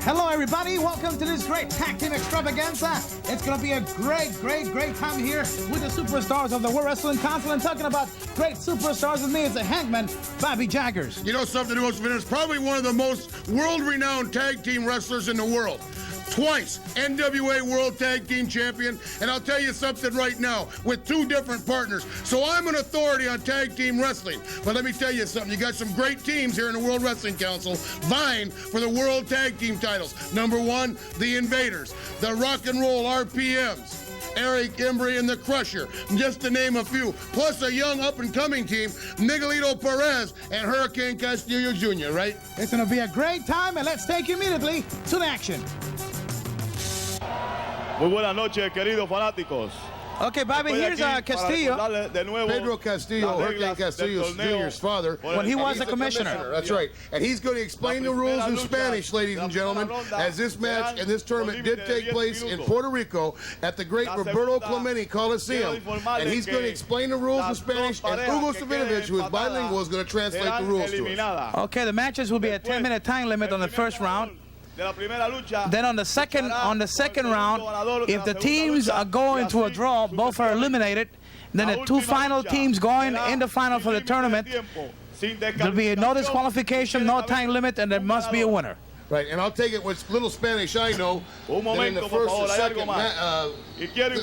Hello, everybody. Welcome to this great tag team extravaganza. It's going to be a great time here with the superstars of the World Wrestling Council. And talking about great superstars with me is the Hangman, Bobby Jaggers. You know something, is probably one of the most world-renowned tag team wrestlers in the world. Twice NWA World Tag Team Champion, and I'll tell you something right now, with 2 different partners. So I'm an authority on tag team wrestling. But let me tell you something, you got some great teams here in the World Wrestling Council vying for the World Tag Team titles. Number 1, the Invaders, the Rock and Roll RPMs, Eric, Embry, and the Crusher, just to name a few. Plus a young up-and-coming team, Miguelito Perez and Huracán Castillo Jr., right? It's going to be a great time, and let's take you immediately to the action. Muy buenas noches, queridos fanáticos. Okay, Bobby, here's Castillo. Pedro Castillo, Huracán Castillo Jr.'s father. When he was a commissioner. That's right. And he's going to explain the rules in Spanish, ladies and gentlemen, as this match and this tournament did take place in Puerto Rico at the great Roberto Clemente Coliseum. And he's going to explain the ruls in Spanish, and Hugo Savinovich, who is bilingual, is going to translate the rules to us. Okay, the matches will be a 10-minute time limit on the first round. Then on the second round, if the teams are going to a draw, both are eliminated. Then the 2 final teams going in the final for the tournament, there'll be no disqualification, no time limit, and there must be a winner. Right, and I'll take it with little Spanish I know, that in the first or second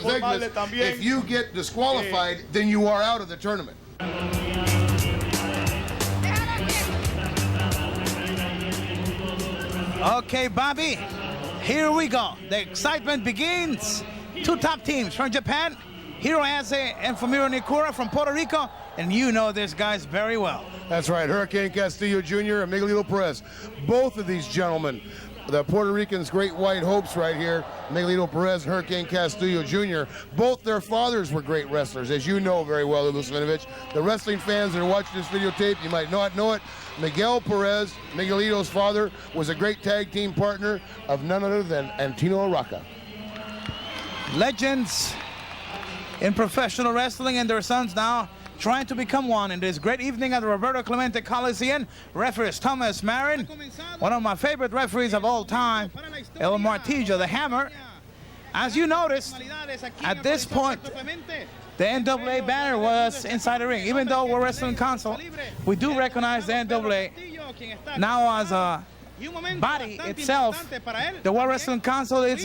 segments, if you get disqualified, then you are out of the tournament. Okay, Bobby, here we go. The excitement begins. 2 top teams from Japan, Hase and Fumihiro Niikura from Puerto Rico, and you know these guys very well. That's right, Huracán Castillo Jr. and Miguelito Perez. Both of these gentlemen, the Puerto Ricans' great white hopes right here, Miguelito Perez and Huracán Castillo Jr., both their fathers were great wrestlers, as you know very well, Hugo Savinovich. The wrestling fans that are watching this videotape, you might not know it. Miguel Perez, Miguelito's father, was a great tag team partner of none other than Antino Araca. Legends in professional wrestling and their sons now trying to become one in this great evening at the Roberto Clemente Coliseum. Referee Thomas Marin, one of my favorite referees of all time, El Martillo, the Hammer. As you noticed, at this point, the NWA banner was inside the ring. Even though we're Wrestling Council, we do recognize the NWA now as a body itself. The World Wrestling Council is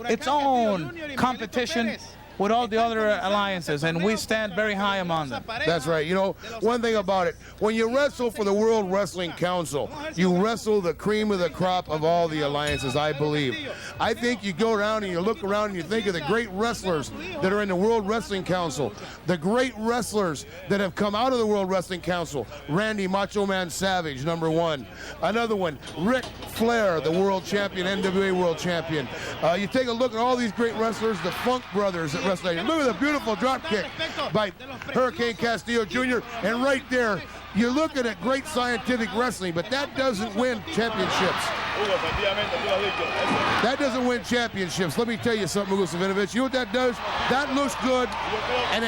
its own competition with all the other alliances, and we stand very high among them. That's right. You know, one thing about it, when you wrestle for the World Wrestling Council, you wrestle the cream of the crop of all the alliances, I believe. I think you go around and you look around and you think of the great wrestlers that are in the World Wrestling Council, the great wrestlers that have come out of the World Wrestling Council. Randy Macho Man Savage, number 1. Another one, Ric Flair, the world champion, NWA world champion. You take a look at all these great wrestlers, the Funk Brothers, wrestling. Look at the beautiful drop kick by Huracán Castillo Jr. And right there, you're looking at great scientific wrestling, but that doesn't win championships. That doesn't win championships. Let me tell you something, Hugo Savinovich. You know what that does? That looks good, and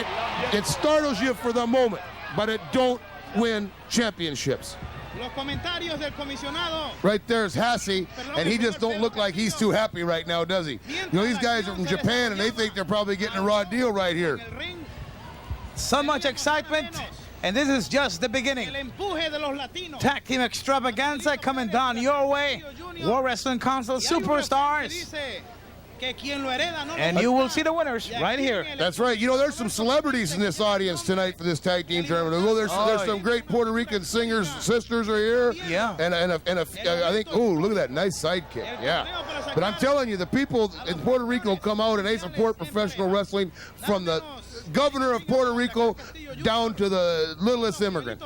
it startles you for the moment, but it don't win championships. Right there's Hase, and he just don't look like he's too happy right now, does he? You know, these guys are from Japan, and they think they're probably getting a raw deal right here. So much excitement, and this is just the beginning. Tag team extravaganza coming down your way. World Wrestling Council superstars. And you will see the winners right here. That's right. You know, there's some celebrities in this audience tonight for this tag team tournament. Well, there's some great Puerto Rican singers, sisters are here. Yeah. And I think, oh, look at that nice sidekick. Yeah. But I'm telling you, the people in Puerto Rico come out and they support professional wrestling from the governor of Puerto Rico down to the littlest immigrant.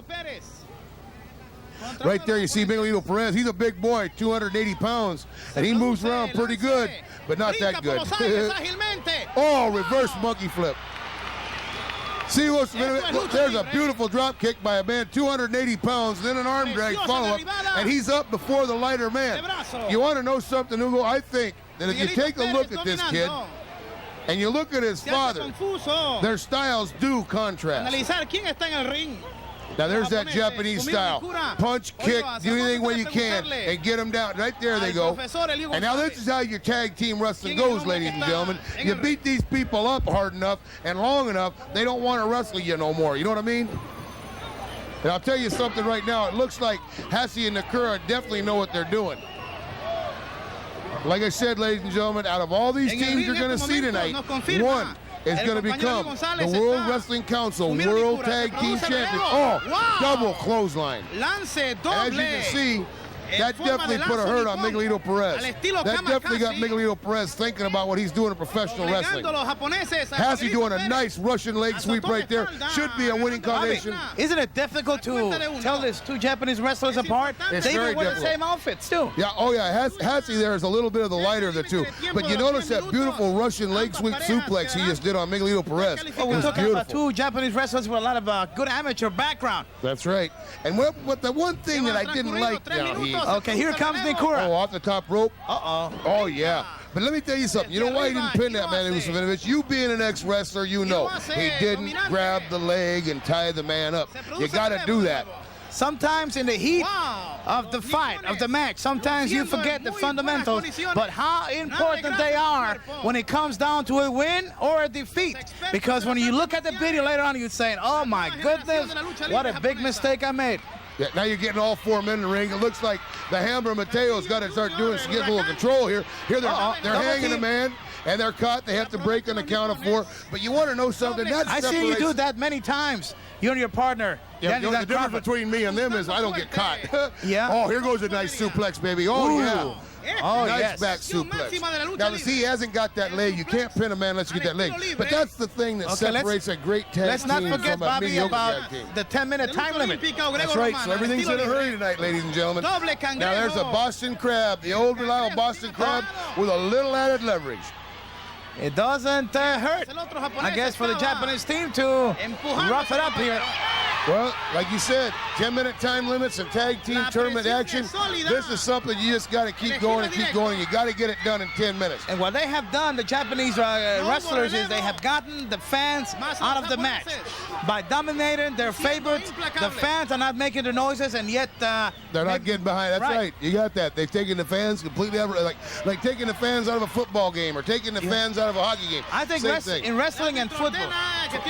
Right there you see Miguelito Perez. He's a big boy, 280 pounds, and he moves around pretty good, but not that good. Oh, reverse monkey flip. See what's there's a beautiful drop kick by a man 280 pounds, then an arm drag follow-up, and he's up before the lighter man. You want to know something, Hugo? I think that if you take a look at this kid, and you look at his father, their styles do contrast. Now there's that Japanese style. Punch, kick, do anything when you can, and get them down. Right there they go. And now this is how your tag team wrestling goes, ladies and gentlemen. You beat these people up hard enough and long enough, they don't want to wrestle you no more. You know what I mean? And I'll tell you something right now. It looks like Hase and Niikura definitely know what they're doing. Like I said, ladies and gentlemen, out of all these teams you're going to see tonight, one is going to become the World Wrestling Council World Tag Team Champion. Oh, double clothesline. As you can see, that definitely put a hurt on Miguelito Perez. That definitely got Miguelito Perez thinking about what he's doing in professional wrestling. Hase doing a nice Russian leg sweep right there. Should be a winning combination. Isn't it difficult to tell these two Japanese wrestlers apart? It's they very even wear the difficult. same outfits, too. Yeah, oh yeah, Hase there is a little bit of the lighter of the two. But you notice that beautiful Russian leg sweep suplex he just did on Miguelito Perez. It We're was talking beautiful. about two Japanese wrestlers with a lot of good amateur background. That's right. And what the one thing that I didn't like down here. Okay, here comes Niikura. Oh, off the top rope. Uh-oh. Oh, yeah. But let me tell you something. You know why he didn't pin that man, Ivanovich? You being an ex-wrestler, you know. He didn't grab the leg and tie the man up. You got to do that. Sometimes in the heat of the fight, of the match, sometimes you forget the fundamentals, but how important they are when it comes down to a win or a defeat. Because when you look at the video later on, you're saying, oh my goodness, what a big mistake I made. Yeah, now you're getting all four men in the ring. It looks like the Hammer Mateo's got to start doing some, get a little control here. Here they're hanging a man, and they're caught. They have to break on the count of 4. But you want to know something? I see you do that many times. You and your partner. Yeah, the difference between me and them is I don't get caught. Yeah. Oh, here goes a nice suplex, baby. Oh, Ooh. yeah. Oh, nice yes. back suplex. Now, see, he hasn't got that leg. You can't pin a man unless you get that leg. But that's the thing that separates a great tag team Let's not forget, from a Bobby, mediocre about tag team. the 10-minute time limit. That's right. So everything's in a hurry tonight, ladies and gentlemen. Now, there's a Boston Crab, the old reliable Boston Crab with a little added leverage. It doesn't hurt, I guess, for the Japanese team to rough it up here. Well, like you said, 10-minute time limits and tag team tournament action. This is something you just got to keep going and keep going. You got to get it done in 10 minutes. And what they have done, the Japanese wrestlers, is they have gotten the fans out of the match by dominating their favorites. The fans are not making the noises, and yet they're not getting behind. That's right. You got that. They've taken the fans completely out of, like taking the fans out of a football game or taking the fans out of a hockey game. I think in wrestling and football,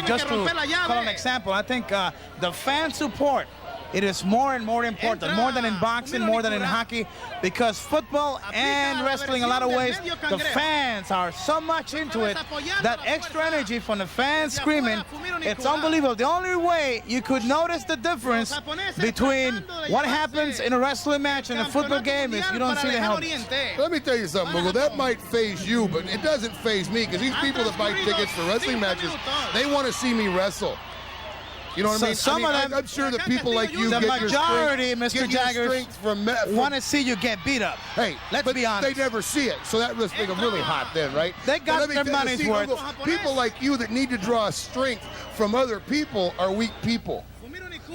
just to call an example, I think the fan support, it is more and more important, more than in boxing, more than in hockey, because football and wrestling, a lot of ways, the fans are so much into it, that extra energy from the fans screaming, it's unbelievable. The only way you could notice the difference between what happens in a wrestling match and a football game is you don't see the helmets. Let me tell you something, Miguel. That might phase you, but it doesn't phase me, because these people that buy tickets for wrestling matches, they want to see me wrestle. You know what I mean? Some of them, I'm sure that people like you the get majority, your strength, Mr. Jaggers, want to see you get beat up. Hey, let's be honest. They never see it, so that must make them really hot then, right? They got their money's worth. People like you that need to draw strength from other people are weak people.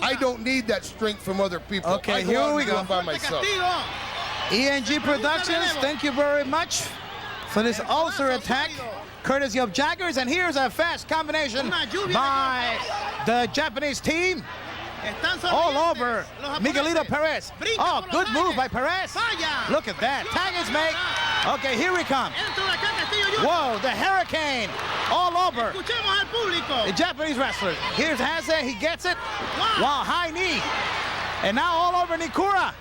I don't need that strength from other people. Okay, here we go. By myself. ENG Productions, thank you very much for this ulcer attack, courtesy of Jaggers. And here's a fast combination by the Japanese team. All over Miguelito Perez. Oh, good move by Perez. Look at that. Tag is made. Okay, here we come. Whoa, the Hurricane. All over the Japanese wrestlers. Here's Hase. He gets it. Wow, high knee. And now all over Niikura.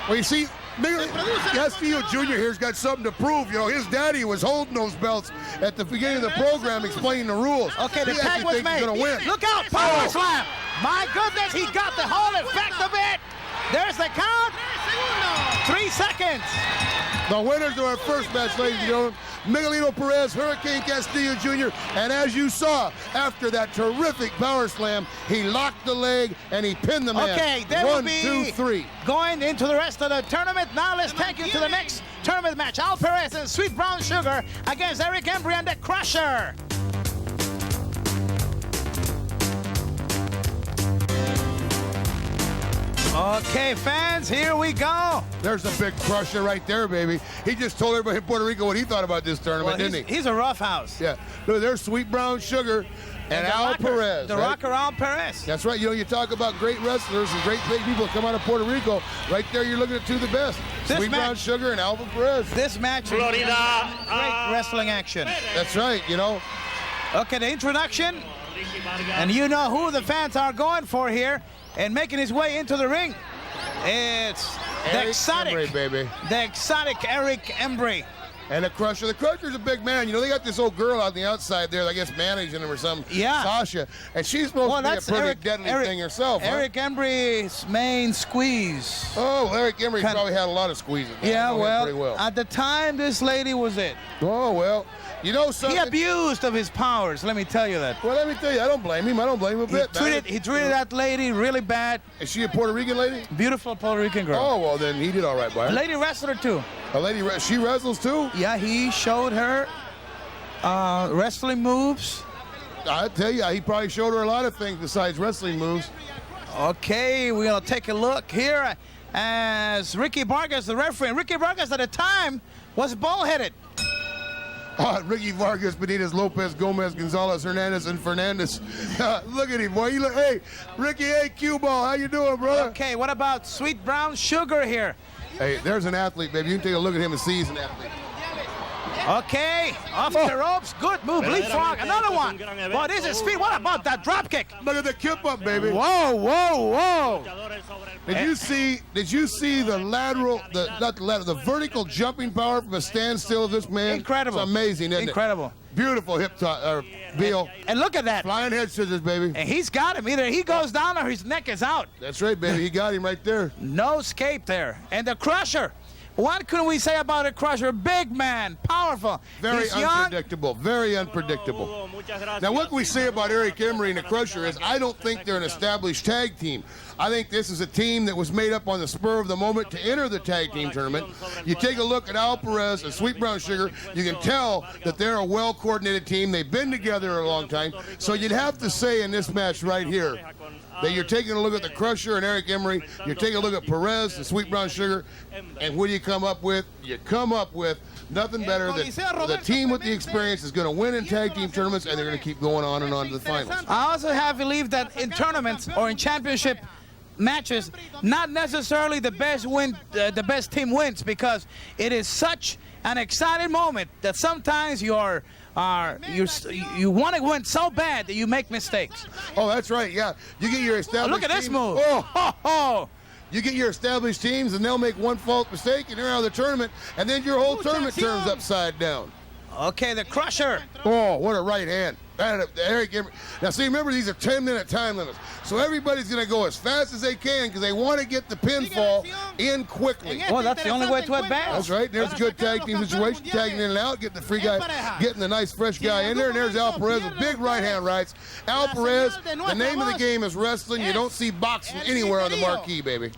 Well, you see, Miguel Castillo Jr. here's got something to prove. You know, his daddy was holding those belts at the beginning of the program, explaining the rules. Okay, the tag was made. He's gonna win. Look out, power slam. My goodness, he got the whole effect of it. There's the count. 3 seconds. The winners of our first match, ladies and gentlemen, Miguelito Perez, Hurricane Castillo Jr., and as you saw, after that terrific power slam, he locked the leg and he pinned the man. Okay, there will 1, be 2, 3. Going into the rest of the tournament. Now let's take you to the next tournament match. Al Perez and Sweet Brown Sugar against Eric Embry and the Crusher. Okay, fans, here we go. There's a big Crusher right there, baby. He just told everybody in Puerto Rico what he thought about this tournament, didn't he? He's a rough house. Yeah. Look, there's Sweet Brown Sugar. And Al Perez. The rocker Al Perez. That's right. You know, you talk about great wrestlers and great big people that come out of Puerto Rico. Right there, you're looking at two of the best. Sweet Brown Sugar and Alvin Perez. This match is great wrestling action. That's right, you know. Okay, the introduction. And you know who the fans are going for here and making his way into the ring. It's the exotic, Embry, baby. The exotic Eric Embry. And the Crusher. The Crusher's a big man. You know, they got this old girl on the outside there, I guess, managing him or something. Yeah. Sasha. And she's supposed to be a pretty deadly thing herself. Eric Embry's main squeeze. Oh, Eric Embry probably had a lot of squeezes. Yeah, well, at the time, this lady was it. Oh, well. You know something? He abused of his powers, let me tell you that. Well, let me tell you, I don't blame him. I don't blame him a bit. He treated that lady really bad. Is she a Puerto Rican lady? Beautiful Puerto Rican girl. Oh, well, then he did all right by her. A lady wrestler, too. A lady, she wrestles, too? Yeah, he showed her wrestling moves. I tell you, he probably showed her a lot of things besides wrestling moves. Okay, we're going to take a look here as Ricky Vargas, the referee. And Ricky Vargas at the time was bald-headed. Ricky Vargas, Benitez, Lopez, Gomez, Gonzalez, Hernandez, and Fernandez. Look at him, boy. Hey, Ricky, hey, Q-Ball, how you doing, brother? Okay, what about Sweet Brown Sugar here? Hey, there's an athlete, baby. You can take a look at him and see he's an athlete. Okay, off the ropes. Good move. Leapfrog. Another one. Boy, this is speed. What about that drop kick? Look at the kip up, baby. Whoa, whoa, whoa. Did you see the lateral, the vertical jumping power from a standstill of this man? Incredible. It's amazing, isn't it? Incredible. Beautiful hip toss, Beal. And look at that. Flying head scissors, baby. And he's got him. Either he goes down or his neck is out. That's right, baby. He got him right there. No escape there. And the Crusher. What can we say about a Crusher? Big man, powerful. Very unpredictable. Very unpredictable. Now, what can we say about Eric Embry and the Crusher is I don't think they're an established tag team. I think this is a team that was made up on the spur of the moment to enter the tag team tournament. You take a look at Al Perez and Sweet Brown Sugar, you can tell that they're a well-coordinated team. They've been together a long time. So you'd have to say in this match right here that you're taking a look at the Crusher and Eric Embry, you're taking a look at Perez and Sweet Brown Sugar, and what do you come up with? You come up with nothing better than the team with the experience is going to win in tag team tournaments, and they're going to keep going on and on to the finals. I also have believed that in tournaments or in championship matches, not necessarily the best team wins, because it is such an exciting moment that sometimes you want to win so bad that you make mistakes. Oh, that's right. Yeah, you get your established. Look at this move. Oh. You get your established teams, and they'll make one false mistake, and they're out of the tournament, and then your whole tournament turns upside down. Okay, the Crusher. Oh, what a right hand. Eric Embry. Now, see, remember, these are 10-minute time limits. So everybody's going to go as fast as they can because they want to get the pinfall in quickly. Well, that's the only way to advance. That's right. There's a good tag team situation. Tagging in and out, getting the free guy, getting the nice, fresh guy in there. And there's Al Perez with big right-hand rights. Al Perez, the name of the game is wrestling. You don't see boxing anywhere on the marquee, baby.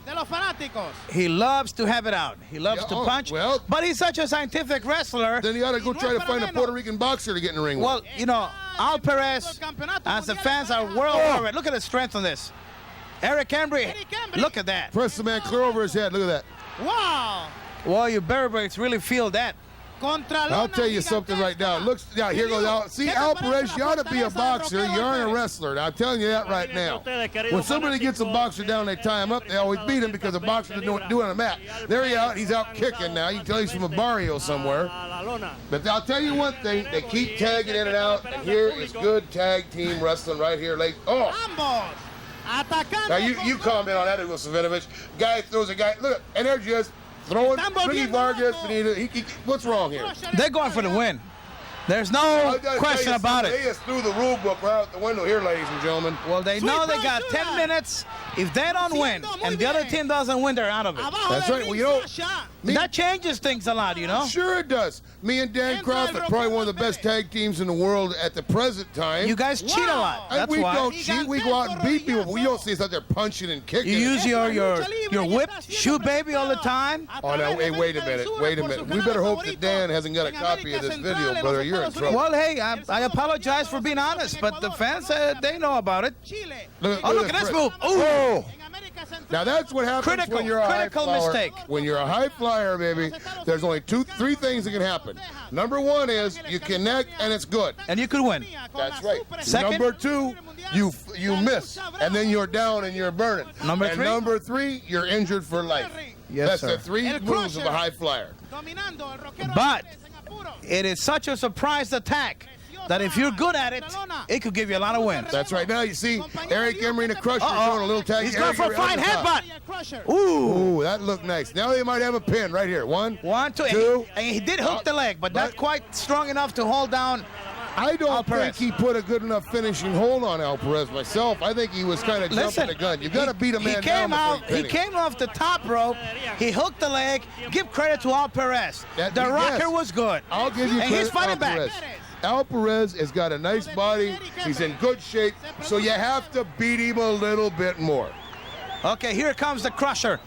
He loves to have it out. He loves to punch. Well, but he's such a scientific wrestler. Then he ought to go try to find a Puerto Rican boxer to get in the ring with. Well, you know, Al Perez, as the fans are world over it. Look at the strength on this. Eric Embry, look at that. Press the man clear over his head. Look at that. Wow. Well, you Bearbricks really feel that. I'll tell you something right now. Yeah, here goes Al. See, Al Perez, you ought to be a boxer. You aren't a wrestler. I'm telling you that right now. When somebody gets a boxer down, they tie him up. They always beat him because a boxer doesn't know what to do on a mat. There he out. He's out kicking now. You can tell he's from a barrio somewhere. But I'll tell you one thing. They keep tagging in and out. And here is good tag team wrestling right here. Oh. Now, you comment on that, Igor Savinovich. Guy throws a guy. Look, and there he is. Throwing Ricky Vargas, what's wrong here? They're going for the win. There's no question about it. They just threw the rule book right out the window here, ladies and gentlemen. Well, they know they got 10 minutes. If they don't win and the other team doesn't win, they're out of it. That's right. Well, you know, that changes things a lot, you know? Sure it does. Me and Dan Crawford, probably one of the best tag teams in the world at the present time. You guys cheat a lot. That's we why. Don't cheat. We go out and beat people. We don't see us out there punching and kicking. You use your whip, shoot baby all the time. Oh, no, hey, wait a minute. We better hope that Dan hasn't got a copy of this video, brother. You're in trouble. Well, hey, I apologize for being honest, but the fans, they know about it. Look at this move. Oh! Now that's what happens when you're a high flyer. Mistake. When you're a high flyer, baby, there's only three things that can happen. Number one is you connect and it's good. And you could win. That's right. Second. Number two, you miss, and then you're down and you're burning. Number three. Number three, you're injured for life. Yes, That's sir. the three moves of a high flyer. But it is such a surprise attack that if you're good at it, it could give you a lot of wins. That's right. Now you see Eric Embry and the Crusher doing a little tag. He's going for a flying headbutt. Ooh. Ooh, that looked nice. Now they might have a pin right here. One, two. And he did hook the leg, but not quite strong enough to hold down. I don't think he put a good enough finishing hold on Al Perez myself. I think he was kind of jumping the gun. You've got to beat a man down. He came off the top rope. He hooked the leg. Give credit to Al Perez. The rocker was good. I'll give you credit. And he's fighting back. Al Perez has got a nice body. He's in good shape. So you have to beat him a little bit more. Okay, here comes the Crusher.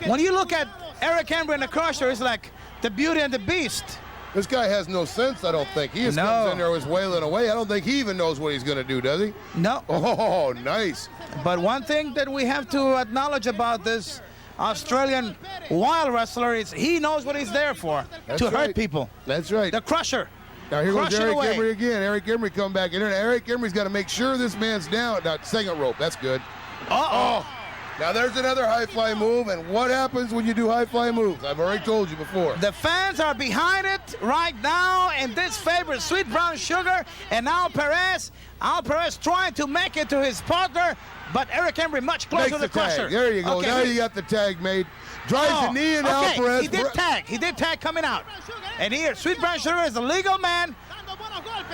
When you look at Eric Embry and the Crusher, it's like the Beauty and the Beast. This guy has no sense, I don't think. He just comes in there with wailing away. I don't think he even knows what he's going to do, does he? No. Oh, nice. But one thing that we have to acknowledge about this Australian wild wrestler is he knows what he's there for, to hurt people. That's right. The Crusher. Now here goes Eric Embry again. Eric Embry come back in there. Eric Embry's got to make sure this man's down. Now, second rope. That's good. Uh-oh. Now there's another high fly move, and what happens when you do high fly moves? I've already told you before. The fans are behind it right now, and this favors Sweet Brown Sugar and Al Perez. Al Perez trying to make it to his partner, but Eric Embry much closer to the Crusher. There you go. Okay. Now you got the tag made. Drives the knee in Al Perez. He did tag coming out. And here, Sweet Brown Sugar is the legal man.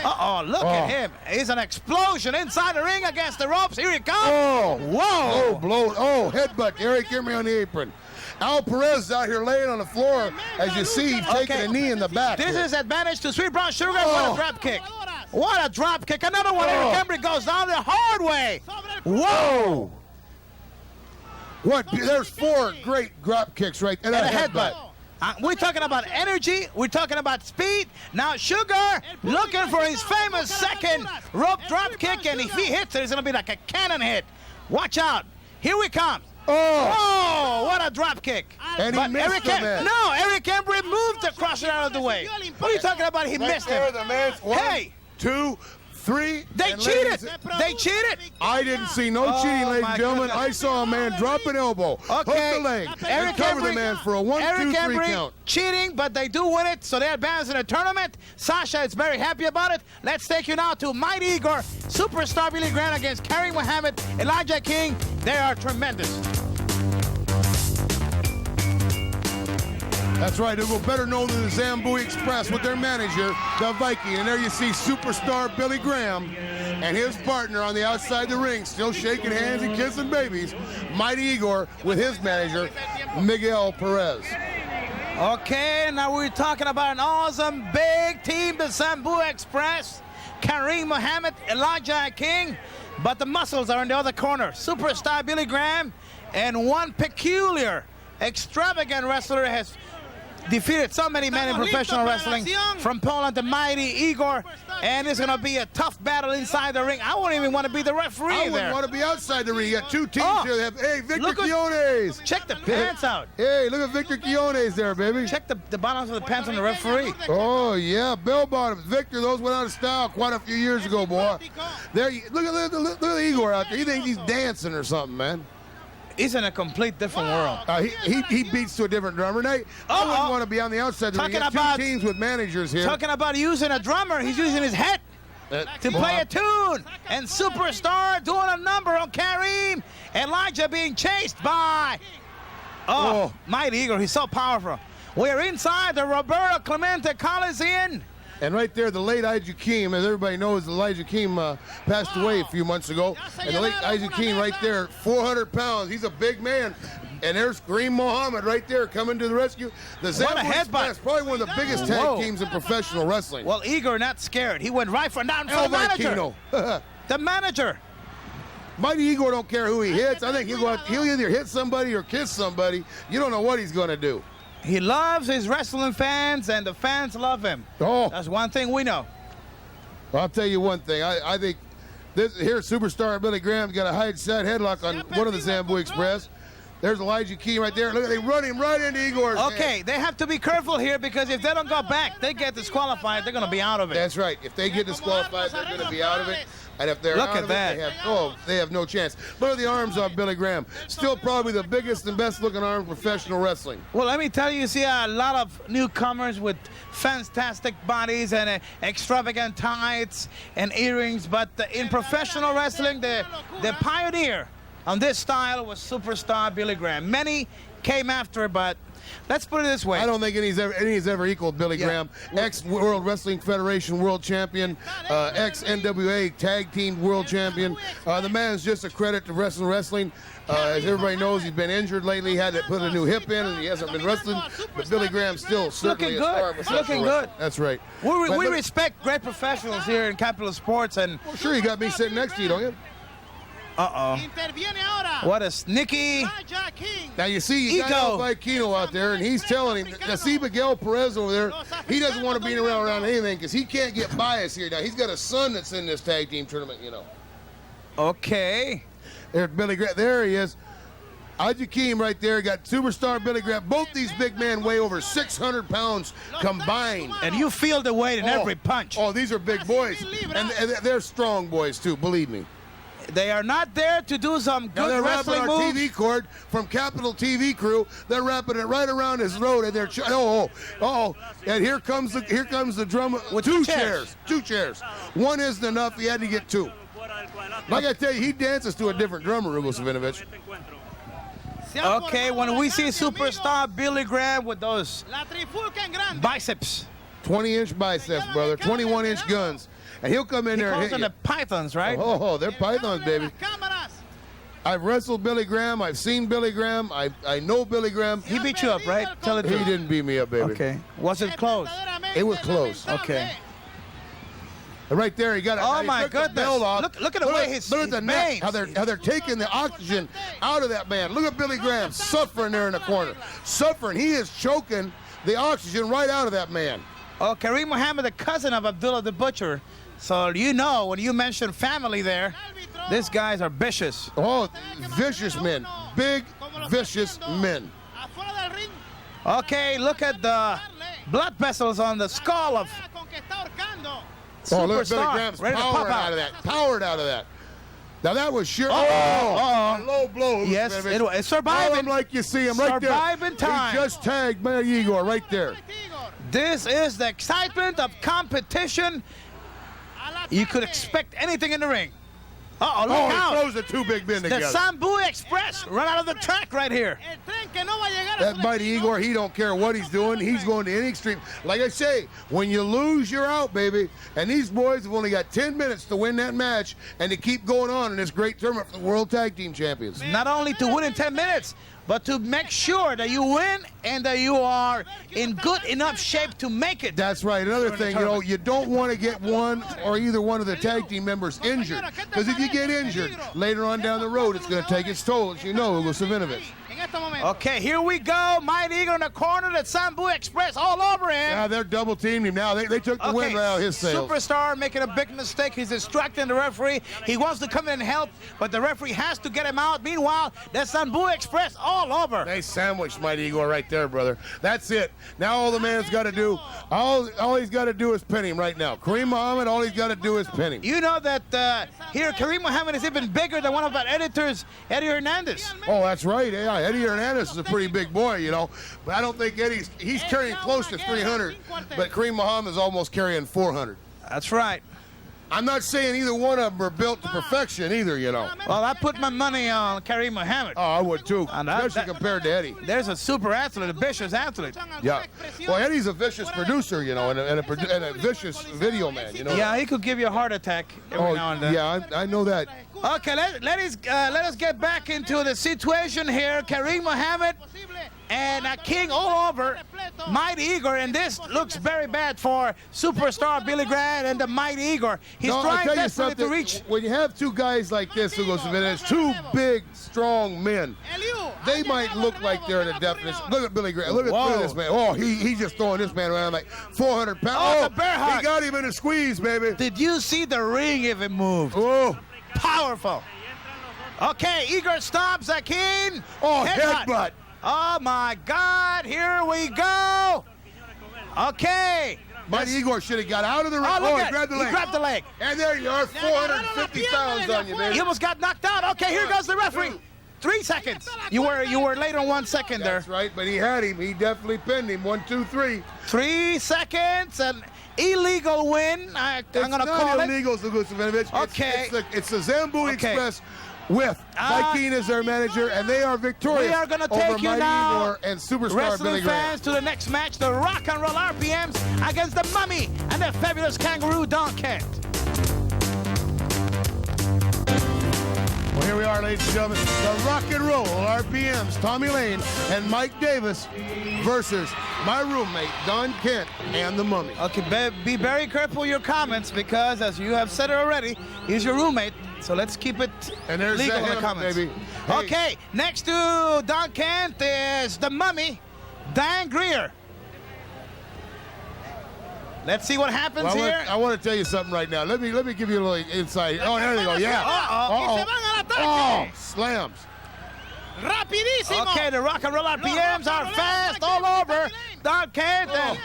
Uh-oh, look at him. He's an explosion inside the ring against the ropes. Here he comes. Oh, whoa. Headbutt. Eric Embry on the apron. Al Perez is out here laying on the floor. As you see, he's taking a knee in the back. This is advantage to Sweet Brown Sugar. What a drop kick. What a drop kick. Another one. Eric Embry goes down the hard way. Whoa. What? There's 4 great drop kicks right there. And a headbutt. We're talking about energy. We're talking about speed. Now Sugar looking for his famous second rope drop kick, and if he hits it, it's going to be like a cannon hit. Watch out. Here we come. Oh, what a drop kick. And he missed the man. No, Eric Embry moved the Crusher out of the way. What are you talking about? He missed him. The man's 1, 2, 3. They cheated. They cheated. I didn't see no cheating, ladies and gentlemen. I saw a man drop an elbow, hook the leg, and cover the man for a 1, 2, 3 count. Cheating, but they do win it, so they advance in the tournament. Sasha is very happy about it. Let's take you now to Mighty Igor, Superstar Billy Graham against Kareem Muhammad, Elijah King. They are tremendous. That's right, it will better known than the Zambuie Express with their manager, the Viking. And there you see Superstar Billy Graham and his partner on the outside the ring, still shaking hands and kissing babies, Mighty Igor with his manager, Miguel Perez. Okay, now we're talking about an awesome big team, the Zambuie Express, Kareem Muhammad, Elijah King, but the muscles are in the other corner. Superstar Billy Graham and one peculiar, extravagant wrestler has defeated so many men in professional wrestling, from Poland, the Mighty Igor, and it's going to be a tough battle inside the ring. I wouldn't even want to be the referee there. I wouldn't want to be outside the ring. You got 2 teams here. Hey, Victor Quiones. Check the pants out. Hey, look at Victor Quiones there, baby. Check the bottoms of the pants on the referee. Oh, yeah, bell bottoms. Victor, those went out of style quite a few years ago, boy. There, look at Igor out there. He thinks he's dancing or something, man. He's in a complete different world. He beats to a different drummer. Now, I wouldn't want to be on the outside. We got 2 teams with managers here. Talking about using a drummer, he's using his head to play a tune. And Superstar doing a number on Kareem. Elijah being chased by Mighty Igor. He's so powerful. We're inside the Roberto Clemente Coliseum. And right there, the late Elijah King, as everybody knows, Elijah King passed away a few months ago. And the late Elijah King right there, 400 pounds. He's a big man. And there's Kareem Muhammad right there coming to the rescue. The Zambuie Express, probably one of the biggest tag teams in professional wrestling. Well, Igor not scared. He went right for the manager. The manager. Mighty Igor don't care who he hits. I think he'll either hit somebody or kiss somebody. You don't know what he's going to do. He loves his wrestling fans, and the fans love him. That's one thing we know. Well, I'll tell you one thing. I think here Superstar Billy Graham's got a high side headlock on one of the Zambuie Express. There's Elijah Key right there. Look, they run him right into Igor's Okay, hand. they have to be careful here because if they don't go back, they get disqualified. They're going to be out of it. That's right. If they get disqualified, they're going to be out of it. And if they're Look out at of that. it, they have no chance. Look at the arms on Billy Graham. Still probably the biggest and best looking arm in professional wrestling. Well, let me tell you, you see a lot of newcomers with fantastic bodies and extravagant tights and earrings, but in professional wrestling, the pioneer on this style was superstar Billy Graham. Many came after, but let's put it this way. I don't think any's ever equaled Billy Graham. Ex-World Wrestling Federation World Champion, ex-NWA Tag Team World Champion. The man's just a credit to wrestling. As everybody knows, he's been injured lately. He had to put a new hip in, and he hasn't been wrestling. But Billy Graham's still certainly looking a star. good. It's looking good. That's right. We respect great professionals here in Capital Sports, and well, sure, you got me sitting next to you, don't you? What is Nicky? Now you see, you got Kino out there, and he's telling him. Now see Miguel Perez over there. He doesn't want to be around anything because he can't get biased here. Now he's got a son that's in this tag team tournament, you know. Okay. There's Billy Graham. There he is. Ajakim right there. Got superstar Billy Graham. Both these big men weigh over 600 pounds combined. And you feel the weight in every punch. Oh, these are big boys. And they're strong boys, too, believe me. They are not there to do some good they're wrestling wrapping our moves. TV cord from Capital TV crew. They're wrapping it right around his throat, and they're and here comes the drum with two chairs. One isn't enough. He had to get two. Like I tell you, he dances to a different drummer, Hugo Savinovich. Okay, when we see superstar Billy Graham with those biceps. 20-inch biceps, brother. 21-inch guns. And he'll come in there and hit you. The pythons, right? Oh, they're pythons, baby. I've wrestled Billy Graham. I've seen Billy Graham. I know Billy Graham. He beat you up, right? Tell it. He didn't beat me up, baby. Okay. Was it close? It was close. Okay. Right there, he got it. Oh my goodness! Look at the way his look at the neck. How they're taking the oxygen out of that man. Look at Billy Graham suffering there in the corner, suffering. He is choking the oxygen right out of that man. Oh, Kareem Muhammad, the cousin of Abdullah the Butcher. So you know when you mention family there, these guys are vicious. Oh, vicious men, big vicious men. Okay, look at the blood vessels on the skull of. Oh, look at Billy Graham's powered out of that. Now that was sheer. A low blow. Yes, it's surviving. Him like you see him right there. Surviving time. He just tagged by Igor right there. This is the excitement of competition. You could expect anything in the ring. Uh-oh, look out. He throws the two big men together. The Zambuie Express run out of the track right here. That mighty Igor, he don't care what he's doing. He's going to any extreme. Like I say, when you lose, you're out, baby. And these boys have only got 10 minutes to win that match and to keep going on in this great tournament for the World Tag Team Champions. Not only to win in 10 minutes, but to make sure that you win and that you are in good enough shape to make it. That's right. Another thing, you don't want to get one or either one of the tag team members injured. Because if you get injured, later on down the road, it's going to take its toll, as you know, Hugo Savinovich. Okay, here we go. Mighty Igor in the corner. The Zambuie Express all over him. Yeah, they're double teaming him now. They took the win right out of his sails. Superstar making a big mistake. He's distracting the referee. He wants to come in and help, but the referee has to get him out. Meanwhile, the Zambuie Express all over. They sandwiched Mighty Igor right there, brother. That's it. Now all the man's got to do, all he's got to do is pin him right now. Kareem Muhammad, all he's got to do is pin him. You know that here Kareem Muhammad is even bigger than one of our editors, Eddie Hernandez. Oh, that's right. Yeah, Eddie Hernandez is a pretty big boy, you know. But I don't think he's carrying close to 300. But Kareem Muhammad is almost carrying 400. That's right. I'm not saying either one of them are built to perfection either, you know. Well, I put my money on Kareem Muhammad. Oh, I would too, especially compared to Eddie. There's a super athlete, a vicious athlete. Yeah. Well, Eddie's a vicious producer, you know, and a vicious video man, you know. Yeah, he could give you a heart attack every now and then. Yeah, I know that. Okay, let us get back into the situation here. Kareem Muhammad and a king all over, Mighty Igor, and this looks very bad for superstar Billy Graham and the Mighty Igor. He's trying desperately to reach. When you have two guys like this, who goes there's two big, strong men, they might look like they're in a definition. Look at Billy Graham. Look at this man. Oh, he's just throwing this man around like 400 pounds. Oh, the bear hug. He got him in a squeeze, baby. Did you see the ring if it moved? Oh. Powerful. Okay, Igor stops Akin. Oh, headbutt. Oh, my God. Here we go. Okay. But Igor should have got out of the ring. Oh, He grabbed the leg. He grabbed the leg. And there you are, 450 pounds on you, baby. He almost got knocked out. Okay, here goes the referee. 3 seconds. You were late on 1 second there. That's right, but he had him. He definitely pinned him. 1, 2, 3. 3 seconds. An illegal win. I'm going to call it. It's not illegal, Zugusevich. Okay. It's the Zambuie Express with Viking as their manager, and they are victorious. We are going to over take you Mighty now, Igor and Superstar wrestling Billy Graham. fans, to the next match, the Rock and Roll RPMs against the Mummy and the Fabulous Kangaroo Don Kent. Well, here we are, ladies and gentlemen. The Rock and Roll RPMs, Tommy Lane and Mike Davis versus my roommate, Don Kent, and the Mummy. Okay, be very careful with your comments because, as you have said it already, he's your roommate. So let's keep it And there's legal that in the helmet, comments. baby. Hey. Okay, next to Don Kent is the Mummy, Dan Greer. Let's see what happens here. I want to tell you something right now. Let me give you a little insight. Oh, there they go. Yeah. Oh, slams. Okay, the Rock and Roll RPMs are fast all over Don Kent and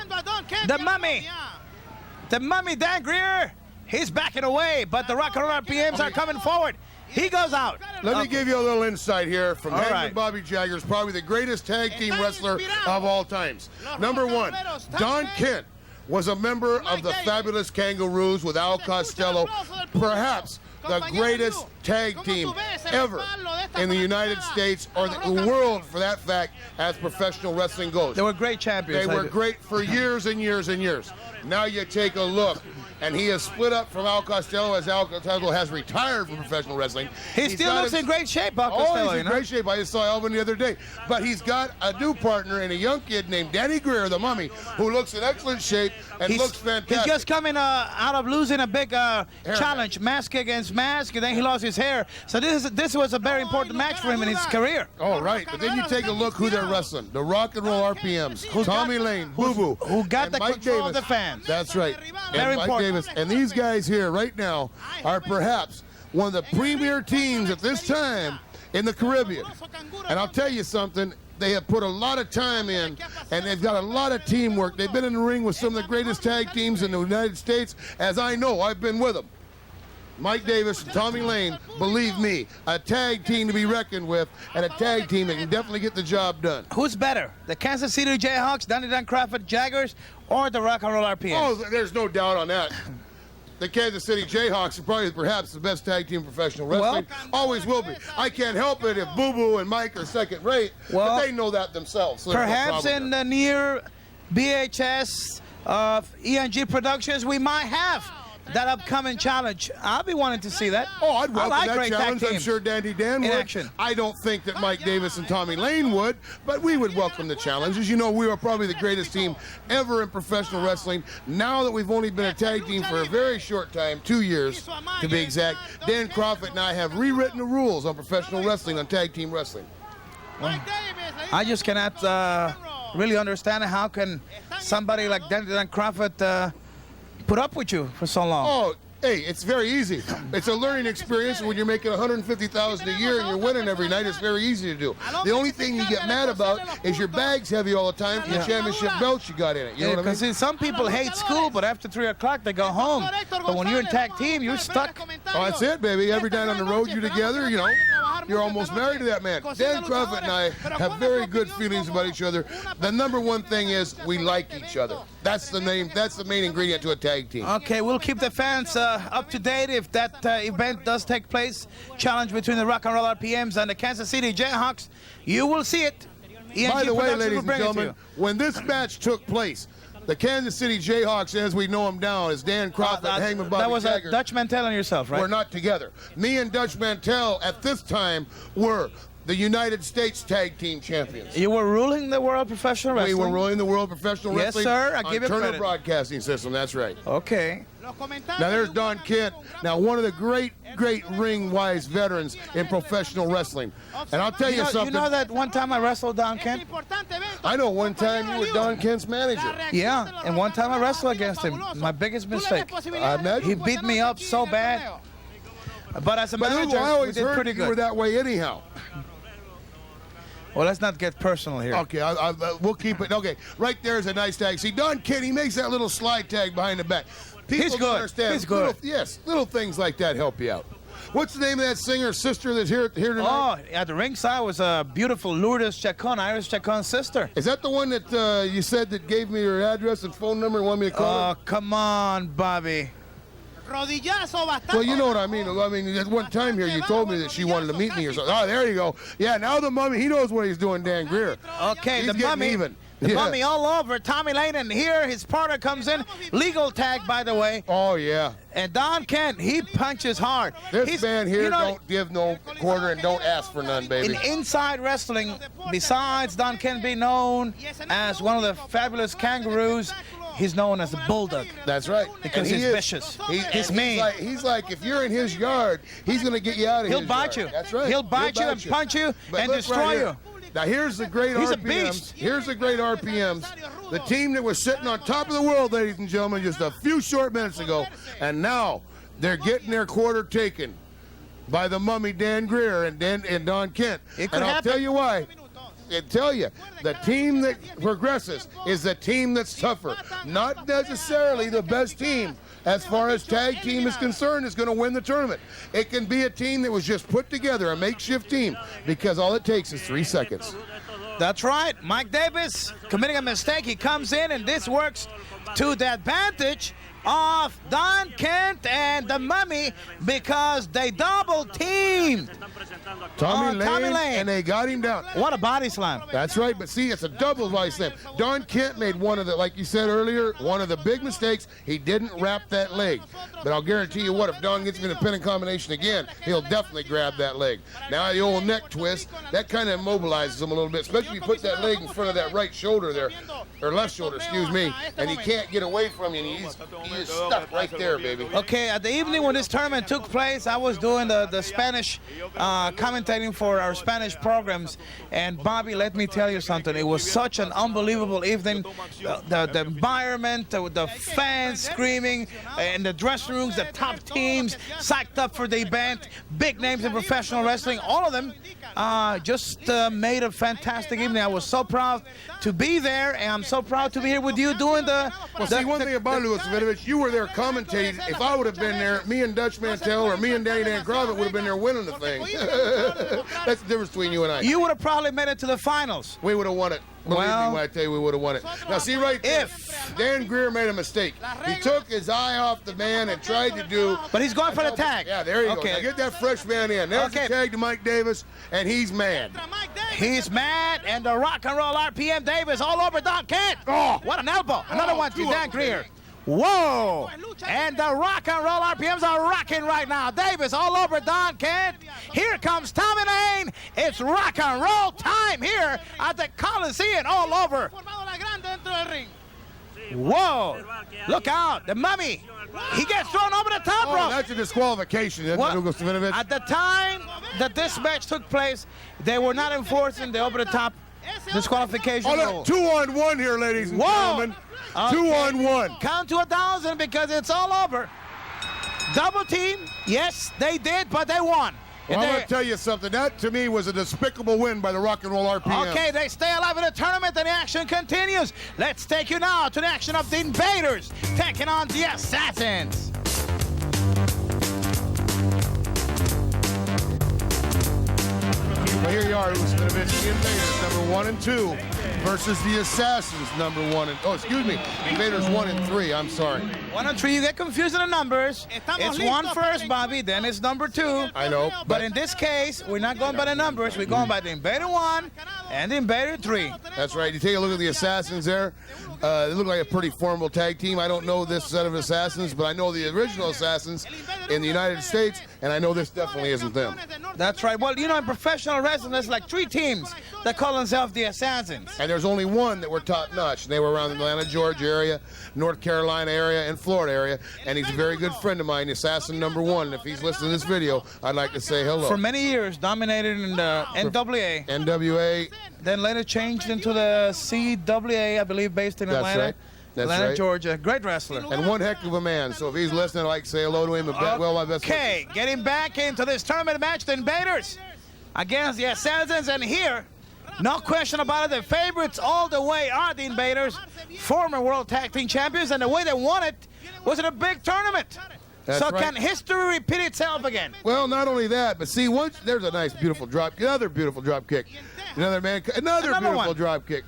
the Mummy. The Mummy, Dan Greer, he's backing away, but the Rock and Roll RPMs are coming forward. He goes out. Let me give you a little insight here from All Hangman right. Bobby Jagger's probably the greatest tag team wrestler of all times. Number 1, Don Kent was a member of the Fabulous Kangaroos with Al Costello, perhaps the greatest tag team ever in the United States or the world, for that fact, as professional wrestling goes. They were great champions. They were great for years and years and years. Now you take a look, and he has split up from Al Costello as Al Costello has retired from professional wrestling. He still looks in great shape, Al Costello. He's in great shape. I just saw Alvin the other day. But he's got a new partner and a young kid named Danny Greer, the Mummy, who looks in excellent shape and looks fantastic. He's just coming out of losing a big challenge, mask against mask, and then he lost his hair. So this was a very important match for him in his career. Oh, right. But then you take a look who they're wrestling. The Rock and Roll RPMs. Tommy Lane, Boo Boo. Who got and the Mike control Davis. of the fans. That's right. Very and Mike important. Davis. And these guys here right now are perhaps one of the premier teams at this time in the Caribbean. And I'll tell you something. They have put a lot of time in, and they've got a lot of teamwork. They've been in the ring with some of the greatest tag teams in the United States, as I know. I've been with them. Mike Davis and Tommy Lane, believe me, a tag team to be reckoned with, and a tag team that can definitely get the job done. Who's better, the Kansas City Jayhawks, Danny Dan Crawford Jaggers, or the Rock and Roll RPMs? Oh, there's no doubt on that. The Kansas City Jayhawks are probably perhaps the best tag team in professional wrestling. Always will be. I can't help it if Boo Boo and Mike are second rate, but they know that themselves. So perhaps in the near BHS of ENG Productions, we might have that upcoming challenge. I'll be wanting to see that. Oh, I'd welcome that great challenge. tag I'm teams sure Dandy Dan in would. action. I don't think that Mike Davis and Tommy Lane would, but we would welcome the challenge. As you know, we are probably the greatest team ever in professional wrestling. Now that we've only been a tag team for a very short time, 2 years to be exact, Dan Crawford and I have rewritten the rules on professional wrestling, on tag team wrestling. I just cannot really understand how can somebody like Danny Dan Crawford put up with you for so long. Oh, hey, it's very easy. It's a learning experience. When you're making $150,000 a year and you're winning every night, it's very easy to do. The only thing you get mad about is your bag's heavy all the time from the championship belts you got in it. You know what I mean? Some people hate school, but after 3 o'clock they go home. But when you're in tag team, you're stuck. Oh, that's it, baby. Every night on the road, you're together, you know. You're almost married to that man. Dan Crawford and I have very good feelings about each other. The number one thing is we like each other. That's the main ingredient to a tag team. Okay, we'll keep the fans up to date if that event does take place. Challenge between the Rock and Roll RPMs and the Kansas City Jayhawks. You will see it. ENG By the way, Productions ladies will and bring it to gentlemen, you. when this match took place, the Kansas City Jayhawks, as we know them now, is Dan Crawford and Hangman Bobby That was Jagger. Dutch Mantel and yourself, right? We're not together. Me and Dutch Mantel at this time were the United States Tag Team Champions. You were ruling the world professional wrestling? We were ruling the world professional Yes, wrestling sir. I on give you Turner credit. Broadcasting System. That's right. Okay. Now there's Don Kent. Now one of the great ring-wise veterans in professional wrestling. And I'll tell you something. You know that one time I wrestled Don Kent? I know one time you were Don Kent's manager. Yeah, and one time I wrestled against him. My biggest mistake. I imagine. He beat me up so bad. But as a But manager, I we always did heard pretty you were good. that way anyhow. Well, let's not get personal here. Okay, we'll keep it. Okay, right there is a nice tag. See, Don King, he makes that little slide tag behind the back. People He's don't good. understand. He's good. Little things like that help you out. What's the name of that singer sister that's here tonight? Oh, at the ringside was a beautiful Lourdes Chacon, Iris Chacon's sister. Is that the one that you said that gave me her address and phone number and wanted me to call Oh, her? come on, Bobby. Well, you know what I mean. I mean, at one time here, you told me that she wanted to meet me or something. Oh, there you go. Yeah, now the mummy, he knows what he's doing, Dan Greer. Okay, He's the getting mummy. even. The Yeah. mummy all over. Tommy Lane, and here his partner comes in. Legal tag, by the way. Oh, yeah. And Don Kent, he punches hard. This man here you know, don't give no quarter and don't ask for none, baby. in inside wrestling, besides Don Kent being known as one of the fabulous kangaroos, he's known as the bulldog. That's right. Because And he's he is. vicious. He's He's mean. He's like, if you're in his yard, he's going to get you out of He'll his bite yard. you. That's right. He'll bite you and punch you But and look destroy right here. you. Now, here's the great He's a RPMs. beast. Here's the great RPMs. The team that was sitting on top of the world, ladies and gentlemen, just a few short minutes ago. And now they're getting their quarter taken by the mummy Dan Greer and Don Kent. It could and I'll happen. tell you why. I tell you, the team that progresses is the team that's tougher. Not necessarily the best team, as far as tag team is concerned, is going to win the tournament. It can be a team that was just put together, a makeshift team, because all it takes is 3 seconds. That's right. Mike Davis committing a mistake. He comes in, and this works to the advantage of Don Kent and the mummy because they double teamed. Tommy Tommy Lane, Lane. and they got him down. What a body slam. That's right, but see, it's a double body slam. Don Kent made one of the, like you said earlier, one of the big mistakes. He didn't wrap that leg. But I'll guarantee you what, if Don gets him in a pinning combination again, he'll definitely grab that leg. Now the old neck twist, that kind of immobilizes him a little bit, especially if you put that leg in front of that right shoulder there, or left shoulder, excuse me, and he can't get away from you, and he is stuck right there, baby. Okay, at the evening when this tournament took place, I was doing the Spanish commentating for our Spanish programs, and Bobby, let me tell you something. It was such an unbelievable evening. The environment, the fans screaming, and the dressing rooms, the top teams psyched up for the event, big names in professional wrestling, all of them just made a fantastic evening. I was so proud to be there, and I'm so proud to be here with you doing the... Well, see, one thing about Louis Vinovich, you were there commentating. If I would have been there, me and Dutch Mantel or me and Danny Dan Crawford would have been there winning the thing. That's the difference between you and I. You would have probably made it to the finals. We would have won it. Believe me when I tell you we would have won it. Now, see right there, If. Dan Greer made a mistake. He took his eye off the man and tried to do... But he's going for the tag. Yeah, there you go. Okay. Now get that fresh man in. There's Okay. the tag to Mike Davis, and he's mad. He's mad, and the rock and roll RPM Davis all over Don Kent. Oh, what an elbow. Another one to two Dan of them, Greer. Whoa! And the rock and roll RPMs are rocking right now. Davis all over Don Kent. Here comes Tommy Lane. It's rock and roll time here at the Coliseum all over. Whoa! Look out. The mummy. He gets thrown over the top Oh, rope. that's a disqualification, isn't What? it, Hugo Savinovich? At the time that this match took place, they were not enforcing the over-the-top disqualification Oh, rule. look, 2-on-1 here, ladies and Whoa. gentlemen. Okay. 2-on-1. Count to 1,000 because it's all over. Double team, yes, they did, but they won. Well, And I'm they- going to tell you something. That, to me, was a despicable win by the Rock and Roll RPM. Okay, they stay alive in the tournament and the action continues. Let's take you now to the action of the Invaders taking on the Assassins. Well, here you are, Hugo Savinovich. The Invaders, number 1 and 2, versus the Assassins, number 1 and... Oh, excuse me. Invaders 1 and 3. I'm sorry. 1 and 3, you get confused in the numbers. It's 1 first, Bobby, then it's number 2. I know. But in this case, we're not going by the numbers. We're going by the Invader 1 and the Invader 3. That's right. You take a look at the Assassins there. They look like a pretty formidable tag team. I don't know this set of Assassins, but I know the original Assassins in the United States, and I know this definitely isn't them. That's right. Well, you know, in professional wrestling, there's like 3 teams that call themselves the Assassins. And there's only one that were top-notch, and they were around the Atlanta, Georgia area, North Carolina area, and Florida area, and he's a very good friend of mine, Assassin number 1. And if he's listening to this video, I'd like to say hello. For many years, dominated in the NWA. NWA. Then later changed into the CWA, I believe, based in That's Atlanta. right. That's Atlanta, right. Georgia. Great wrestler. And one heck of a man. So if he's listening, I'd like to say hello to him. And well, my best Okay, getting back into this tournament match, the Invaders against the Assassins. And here, no question about it, the favorites all the way are the Invaders, former World Tag Team Champions. And the way they won it was in a big tournament. That's so right. can history repeat itself again? Well, not only that, but see, once there's a nice, beautiful drop, another beautiful drop kick, another beautiful one. drop kick.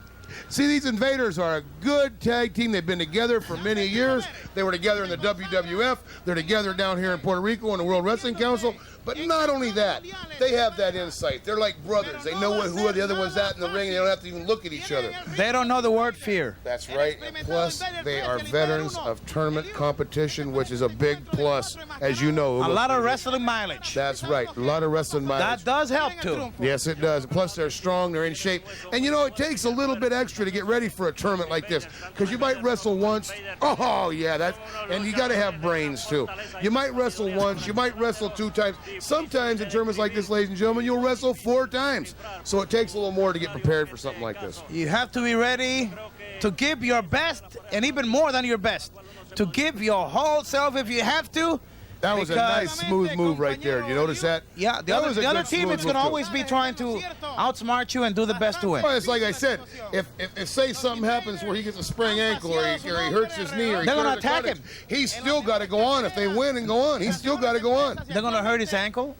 See, these Invaders are a good tag team. They've been together for many years. They were together in the WWF. They're together down here in Puerto Rico in the World Wrestling Council. But not only that, they have that insight. They're like brothers. They know who the other one's at in the ring. They don't have to even look at each other. They don't know the word fear. That's right. Plus, they are veterans of tournament competition, which is a big plus, as you know. A lot of wrestling mileage. That's right. A lot of wrestling mileage. That does help too. Yes, it does. Plus, they're strong. They're in shape. And, you know, it takes a little bit extra to get ready for a tournament like this, because you might wrestle once. Oh, yeah. And you got to have brains, too. You might wrestle once. You might wrestle 2 times. Sometimes in tournaments like this, ladies and gentlemen, you'll wrestle 4 times. So it takes a little more to get prepared for something like this. You have to be ready to give your best, and even more than your best, to give your whole self if you have to. That was a nice, smooth move right there. You notice that? Yeah, the other team is going to always be trying to outsmart you and do the best to win. Well, it's like I said, if say something happens where he gets a sprained ankle or he hurts his knee or he They're gonna tears a attack cartilage, him. he's still got to go on. If they win and go on, he's still got to go on. They're going to hurt his ankle.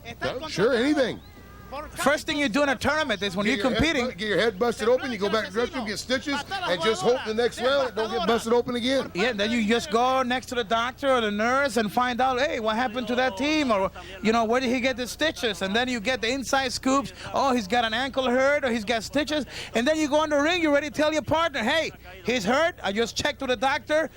Sure, anything. First thing you do in a tournament is when you're competing. Get your head busted open, you go back to the dressing room, get stitches, and just hope the next round it don't get busted open again. Yeah, then you just go next to the doctor or the nurse and find out, hey, what happened to that team? Or, you know, where did he get the stitches? And then you get the inside scoops. Oh, he's got an ankle hurt or he's got stitches. And then you go in the ring, you're ready to tell your partner, hey, he's hurt. I just checked with the doctor.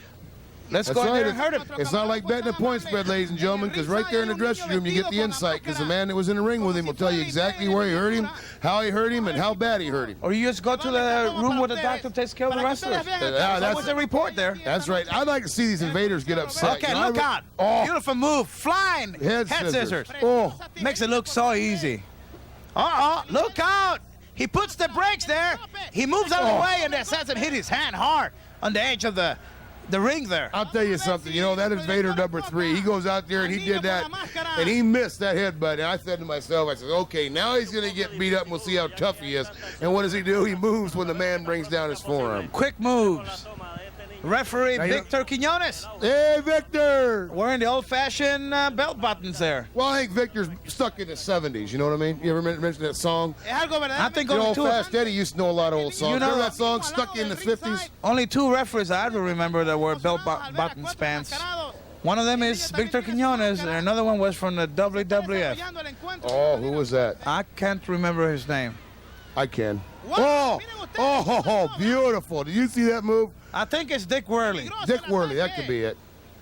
Let's go in there and hurt him. It's not like betting a point spread, ladies and gentlemen, because right there in the dressing room, you get the insight, because the man that was in the ring with him will tell you exactly where he hurt him, how he hurt him, and how bad he hurt him. Or you just go to the room where the doctor takes care of the wrestlers. That was a report there. That's right. I'd like to see these Invaders get upset. Okay, You know, look out. Oh. Beautiful move. Flying Head scissors. Oh. Makes it look so easy. Look out. He puts the brakes there. He moves out of the way, and the assassin hit his hand hard on the edge of the ring there. I'll tell you something, you know, that Invader number 3, he goes out there and he did that, and he missed that headbutt, and I said to myself, I said, okay, now he's going to get beat up, and we'll see how tough he is. And what does he do? He moves when the man brings down his forearm. Quick moves. Referee Victor Quiñones. Hey, Victor! Wearing the old-fashioned belt buttons there. Well, I think Victor's stuck in the 70s, you know what I mean? You ever mention that song? I think The only old two. Fast Eddie used to know a lot of old songs. You know Remember that song, Stuck in the 50s? Only 2 referees I ever remember that wore belt buttons pants. One of them is Victor Quiñones, and another one was from the WWF. Oh, who was that? I can't remember his name. I can. Oh, beautiful. Did you see that move? I think it's Dick Worley. Dick Worley, that could be it.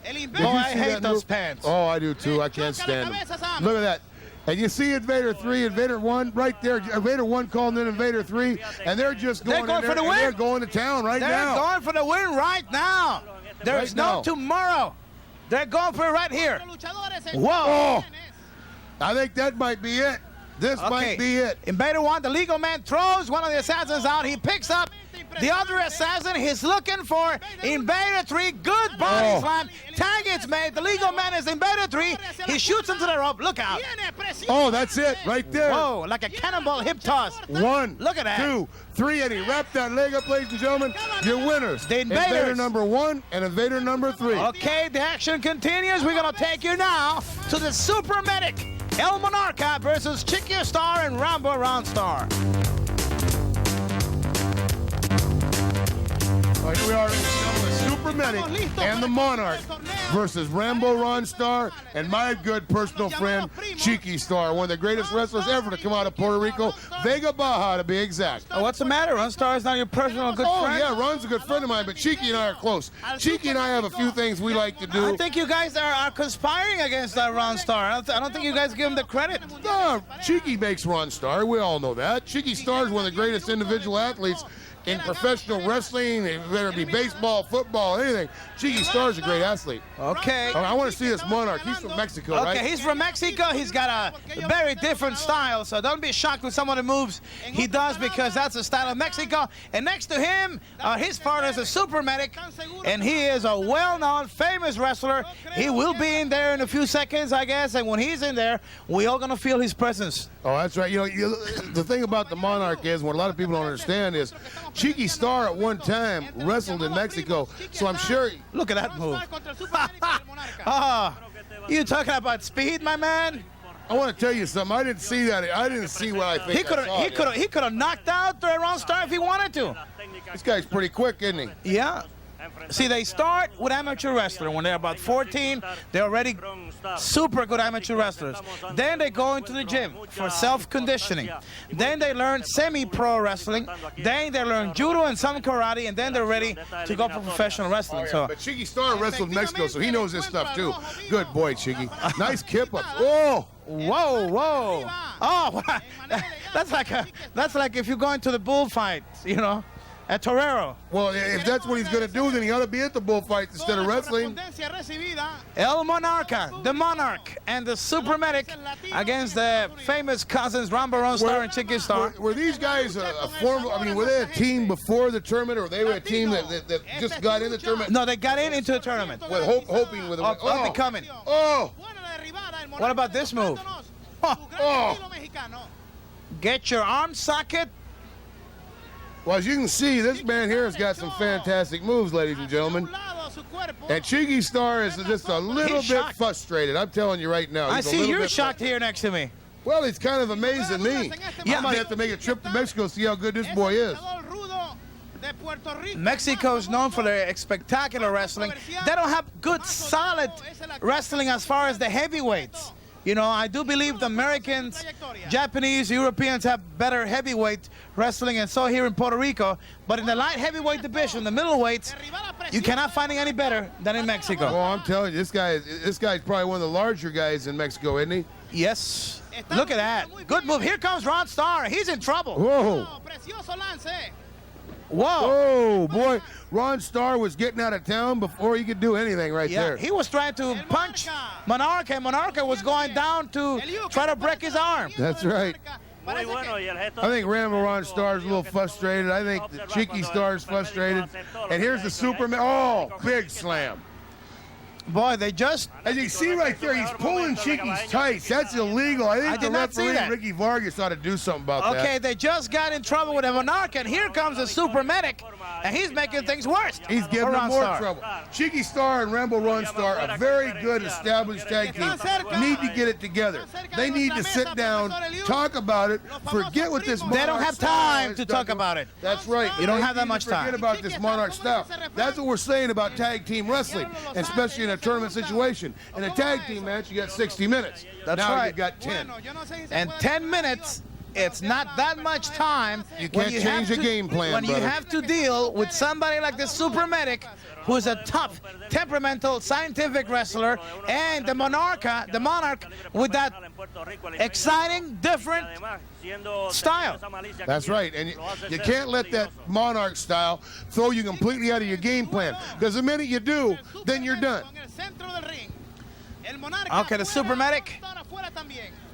Oh, you I see hate that those move? pants. Oh, I do too. I can't stand them. Look at that. And you see Invader 3, Invader 1 right there. Invader 1 calling in Invader 3, and they're just going, They're going for the win. They're going to town right now. They're going for the win right now. There's no tomorrow. They're going for it right here. Whoa. Oh, I think that might be it. This might be it. Invader 1, the legal man throws one of the assassins out. He picks up the other assassin. He's looking for Invader 3. Good body slam. Tag is made. The legal man is Invader 3. He shoots into the rope. Look out. Oh, that's it right there. Whoa, like a cannonball hip toss. 1, Look at that. 2, 3, and he wrapped that leg up, ladies and gentlemen. Your winners, The Invaders. Invader number 1 and Invader number 3. Okay, the action continues. We're going to take you now to the Super Medic. El Monarca versus Chicky, Starr, and Rambo Round Starr. Here we are, the Super Medic and the Monarch versus Rambo Ron Starr and my good personal friend, Chicky Starr, one of the greatest wrestlers ever to come out of Puerto Rico, Vega Baja to be exact. Oh, what's the matter? Ron Starr is not your personal good friend? Oh, yeah, Ron's a good friend of mine, but Chicky and I are close. Chicky and I have a few things we like to do. I think you guys are conspiring against Ron Starr. I don't think you guys give him the credit. No, Chicky makes Ron Starr. We all know that. Chicky Starr is one of the greatest individual athletes in professional wrestling, whether it be baseball, football, anything, Chicky Starr's a great athlete. Okay. I want to see this Monarch. He's from Mexico, right? Okay, he's from Mexico. He's got a very different style, so don't be shocked with some of the moves he does because that's the style of Mexico. And next to him, his partner is a super medic, and he is a well-known, famous wrestler. He will be in there in a few seconds, I guess, and when he's in there, we all going to feel his presence. Oh, that's right. The thing about the Monarch is, what a lot of people don't understand is, Chicky Starr at one time wrestled in Mexico, so I'm sure. Look at that move. You talking about speed, my man? I want to tell you something. I didn't see that. I didn't see what I think. He could have knocked out Ron Starr if he wanted to. This guy's pretty quick, isn't he? Yeah. See, they start with amateur wrestling. When they're about 14, they're already super good amateur wrestlers. Then they go into the gym for self-conditioning. Then they learn semi-pro wrestling. Then they learn judo and some karate, and then they're ready to go for professional wrestling. So, but Chicky Starr wrestled in Mexico, so he knows this stuff too. Good boy, Chicky. Nice kip up. Oh. Whoa, whoa. Oh, that's like if you're going to the bullfight, you know. At Torero. Well, if that's what he's going to do, then he ought to be at the bullfights instead of wrestling. El Monarca, the Monarch, and the Super Medic against the famous cousins Ron Starr and Chicky Starr. Were these guys were they a team before the tournament, or were they a team that just got in the tournament? No, they got into the tournament. With hoping with becoming. Oh! What about this move? Oh! Get your arm socket. Well, as you can see, this man here has got some fantastic moves, ladies and gentlemen. And Chicky Starr is just a little bit frustrated. I'm telling you right now. I see you're shocked here next to me. Well, he's kind of amazing me. Yeah, I might have to make a trip to Mexico to see how good this boy is. Mexico is known for their spectacular wrestling. They don't have good, solid wrestling as far as the heavyweights. You know, I do believe the Americans, Japanese, Europeans have better heavyweight wrestling, and so here in Puerto Rico. But in the light heavyweight division, the middleweights, you cannot find it any better than in Mexico. Well, I'm telling you, this guy's probably one of the larger guys in Mexico, isn't he? Yes. Look at that. Good move. Here comes Ron Starr. He's in trouble. Whoa. Whoa. Oh, boy. Ron Starr was getting out of town before he could do anything there. He was trying to punch Monarca, and Monarca was going down to try to break his arm. That's right. I think Ron Starr's a little frustrated. I think the Chicky Starr's frustrated. And here's the Superman. Oh, big slam. Boy, they just... As you see right there, he's pulling Chicky's tights. That's illegal. I think the referee, Ricky Vargas, ought to do something about that. Okay, they just got in trouble with a Monarch, and here comes the Super Medic, and he's making things worse. He's giving them more trouble. Chicky Starr and Ron Starr, a very good established tag team, need to get it together. They need to sit down, talk about it, forget what this Monarch. They don't have time to talk about it. That's right. You don't have that much time. Forget about this Monarch stuff. That's what we're saying about tag team wrestling, especially in a tournament situation. In a tag team match, you got 60 minutes. That's now right. You've got 10. And 10 minutes, it's not that much time. You can't change a game plan, when you have to deal with somebody like the Super Medic, who's a tough, temperamental, scientific wrestler, and the Monarch with that exciting, different style. That's right, and you can't let that Monarch style throw you completely out of your game plan, because the minute you do, then you're done. Okay, the Super Medic.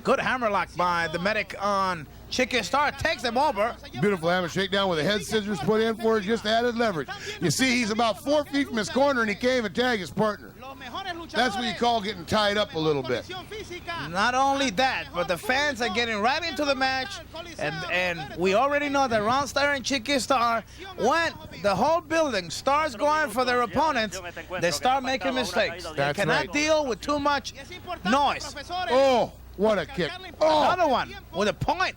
Good hammerlock by the Medic on Chicky Starr. Takes them over. Beautiful hammer shakedown with the head scissors put in for it, just added leverage. You see, he's about 4 feet from his corner, and he can't even tag his partner. That's what you call getting tied up a little bit. Not only that, but the fans are getting right into the match, and we already know that Ron Starr and Chicky Starr, when the whole building starts going for their opponents, they start making mistakes. They cannot deal with too much noise. Oh, what a kick. Oh. Another one with a point.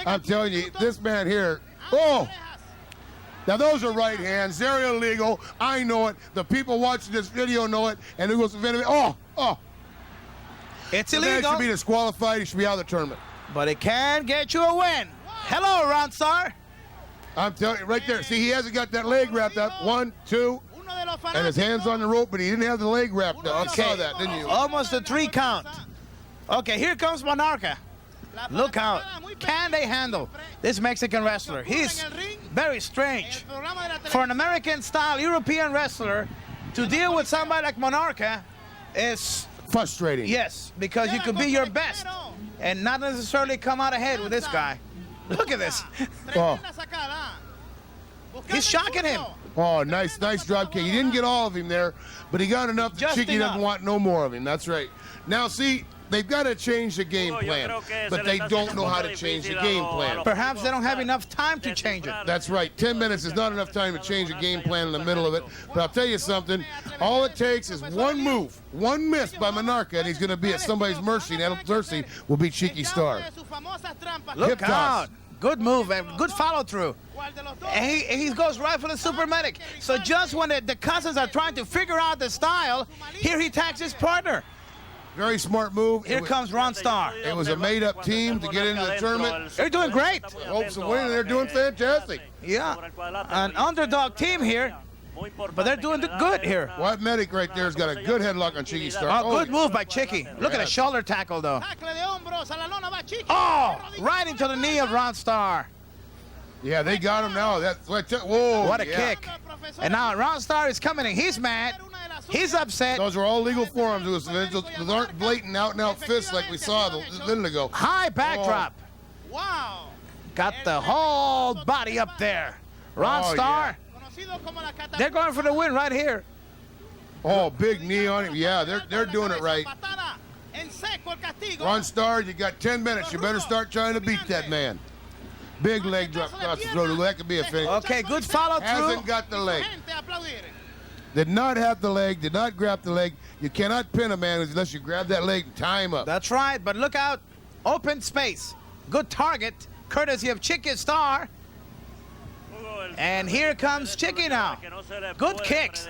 I'm telling you, this man here, oh. Now, those are right hands. They're illegal. I know it. The people watching this video know it. And it goes, oh. It's illegal. The man should be disqualified. He should be out of the tournament. But it can get you a win. Hello, Ron Starr. I'm telling you, right there. See, he hasn't got that leg wrapped up. 1, 2. And his hand's on the rope, but he didn't have the leg wrapped up. You saw that, didn't you? Almost a 3 count. Okay, here comes Monarca. Look out. Can they handle this Mexican wrestler? He's Very strange. For an American-style European wrestler to deal with somebody like Monarca is frustrating. Yes, because you could be your best and not necessarily come out ahead with this guy. Look at this. Oh. He's shocking him. Oh, nice drop kick. He didn't get all of him there, but he got enough that Chicky doesn't want no more of him. That's right. Now, see, they've got to change the game plan, but they don't know how to change the game plan. Perhaps they don't have enough time to change it. That's right. 10 minutes is not enough time to change a game plan in the middle of it. But I'll tell you something. All it takes is one move, one miss by Monarca, and he's going to be at somebody's mercy, and that mercy will be Chicky Starr. Look out. Good move and good follow through. And he goes right for the super medic. So just when the cousins are trying to figure out the style, here he tags his partner. Very smart move. Here comes Ron Starr. It was a made-up team to get into the tournament. They're doing great. Hopes of winning. They're doing fantastic. Yeah, an underdog team here, but they're doing good here. What Medic right there has got a good headlock on Chicky Starr. Oh, good move by Chicky. Look at the shoulder tackle, though. Oh, right into the knee of Ron Starr. Yeah, they got him now. Whoa, what a kick. And now Ron Starr is coming in. He's mad. He's upset. Those are all legal forearms. Those aren't blatant out-and-out fists like we saw a minute ago. High backdrop. Wow. Got the whole body up there. Ron Starr. Yeah. They're going for the win right here. Oh, big knee on him. Yeah, they're doing it right. Ron Starr, you got 10 minutes. You better start trying to beat that man. Big leg drop across the throat. That could be a finish. Okay, good follow through. Hasn't got the leg. Did not have the leg, did not grab the leg. You cannot pin a man unless you grab that leg and tie him up. That's right, but look out. Open space. Good target, courtesy of Chicky Starr. And here comes Chicky now. Good kicks.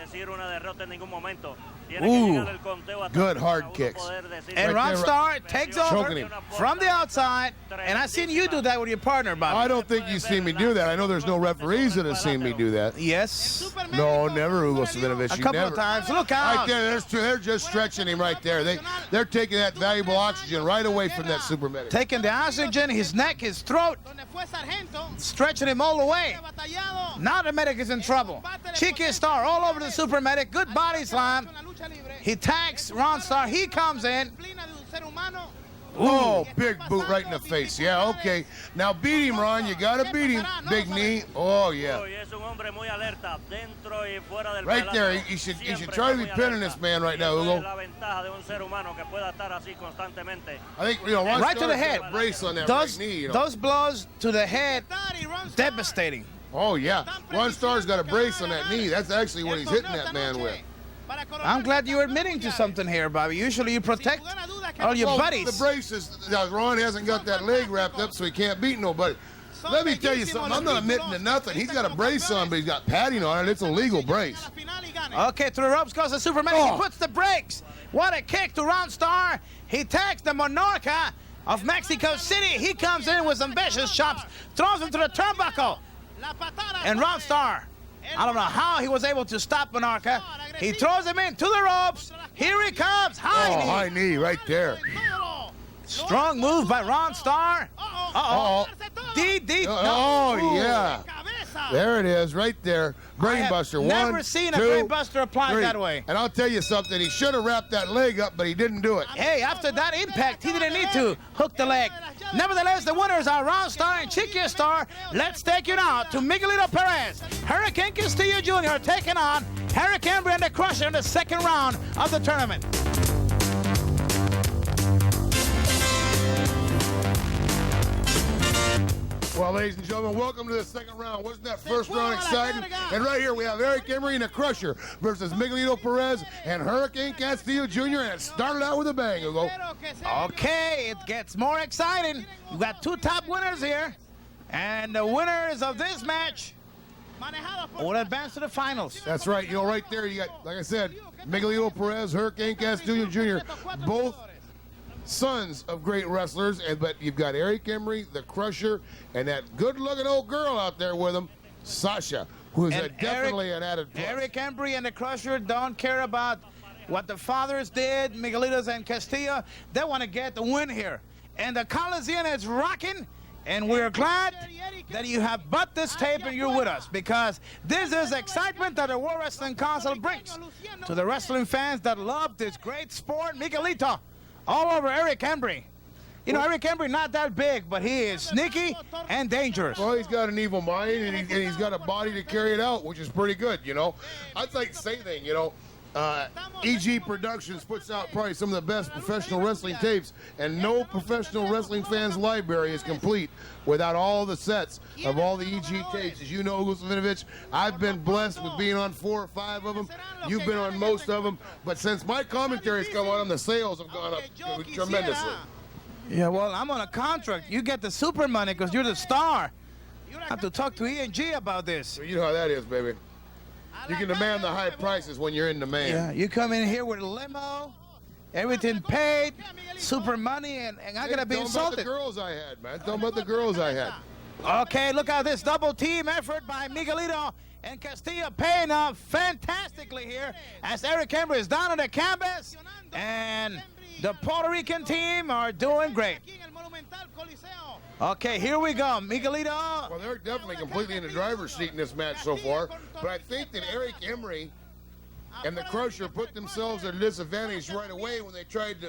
Ooh, good hard kicks. And Ron Starr takes over from the outside. And I've seen you do that with your partner, Bob. I don't think you've seen me do that. I know there's no referees that have seen me do that. Yes. No, never, Hugo Savinovich. A couple of times. Look out. Right there, they're just stretching him right there. They're taking that valuable oxygen right away from that super medic. Taking the oxygen, his neck, his throat, stretching him all the way. Now the medic is in trouble. Chicky Starr all over the super medic. Good body slam. He tags Ron Starr. He comes in. Oh, big boot right in the face. Yeah, okay. Now beat him, Ron. You got to beat him. Big knee. Oh, yeah. Right there. You should try to be pinning this man right now, Hugo. I think, Ron right Starr to the head. got a brace on that those, right knee. Those blows to the head, devastating. Oh, yeah. Ron Starr's got a brace on that knee. That's actually what he's hitting that man with. I'm glad you're admitting to something here, Bobby. Usually you protect all your buddies. The brace is, Ron hasn't got that leg wrapped up, so he can't beat nobody. Let me tell you something. I'm not admitting to nothing. He's got a brace on, but he's got padding on it. It's a legal brace. Okay, to the ropes goes the Superman. Oh. He puts the brakes. What a kick to Ron Starr. He tags the Monarca of Mexico City. He comes in with some vicious chops, throws him to the turnbuckle. And Ron Starr, I don't know how he was able to stop Monarca. He throws him into the ropes. Here he comes. High knee right there. Strong move by Ron Starr. Uh-oh. DD. Oh, yeah. There it is, right there. Brainbuster. Never seen a brainbuster applied that way. And I'll tell you something. He should have wrapped that leg up, but he didn't do it. Hey, after that impact, he didn't need to hook the leg. Nevertheless, the winners are Ron Starr and Chicky Starr. Let's take you now to Miguelito Perez. Hurricán Castillo Jr. taking on Embry and the Crusher in the second round of the tournament. Well, ladies and gentlemen, welcome to the second round. Wasn't that first round exciting? And right here we have Embry and the Crusher versus Miguelito Perez and Hurricán Castillo Jr. And it started out with a bang, Hugo. Okay, it gets more exciting. We've got two top winners here. And the winners of this match will advance to the finals. That's right. Right there you got, like I said, Miguelito Perez, Hurricán Castillo Jr. Both sons of great wrestlers, but you've got Embry, the Crusher, and that good-looking old girl out there with him, Sasha, who is definitely an added plus. Embry and the Crusher don't care about what the fathers did, Miguelitos and Castillo. They want to get the win here. And the Coliseum is rocking. And we're glad that you have bought this tape and you're with us, because this is excitement that the World Wrestling Council brings to the wrestling fans that love this great sport. Miguelito, all over Eric Embry. You know, Eric Embry not that big, but he is sneaky and dangerous. Well, he's got an evil mind, and he's got a body to carry it out, which is pretty good, you know. I'd like to say thing, you know, EG Productions puts out probably some of the best professional wrestling tapes, and no professional wrestling fan's library is complete without all the sets of all the EG tapes. As you know, Gustavinovic, I've been blessed with being on 4 or 5 of them. You've been on most of them, but since my commentaries come on, the sales have gone up tremendously. Yeah, well, I'm on a contract. You get the super money because you're the star. I have to talk to E&G about this. You know how that is, baby. You can demand the high prices when you're in demand. Yeah, you come in here with a limo, everything paid, super money, and I'm going to be insulted. Tell me about the girls I had, man. Tell me about the girls I had. Okay, look at this double team effort by Miguelito and Castillo, paying off fantastically here as Eric Embry is down on the canvas, and the Puerto Rican team are doing great. Okay, here we go. Miguelito. Well, they're definitely completely in the driver's seat in this match so far, but I think that Eric Embry and the Crusher put themselves at a disadvantage right away when they tried to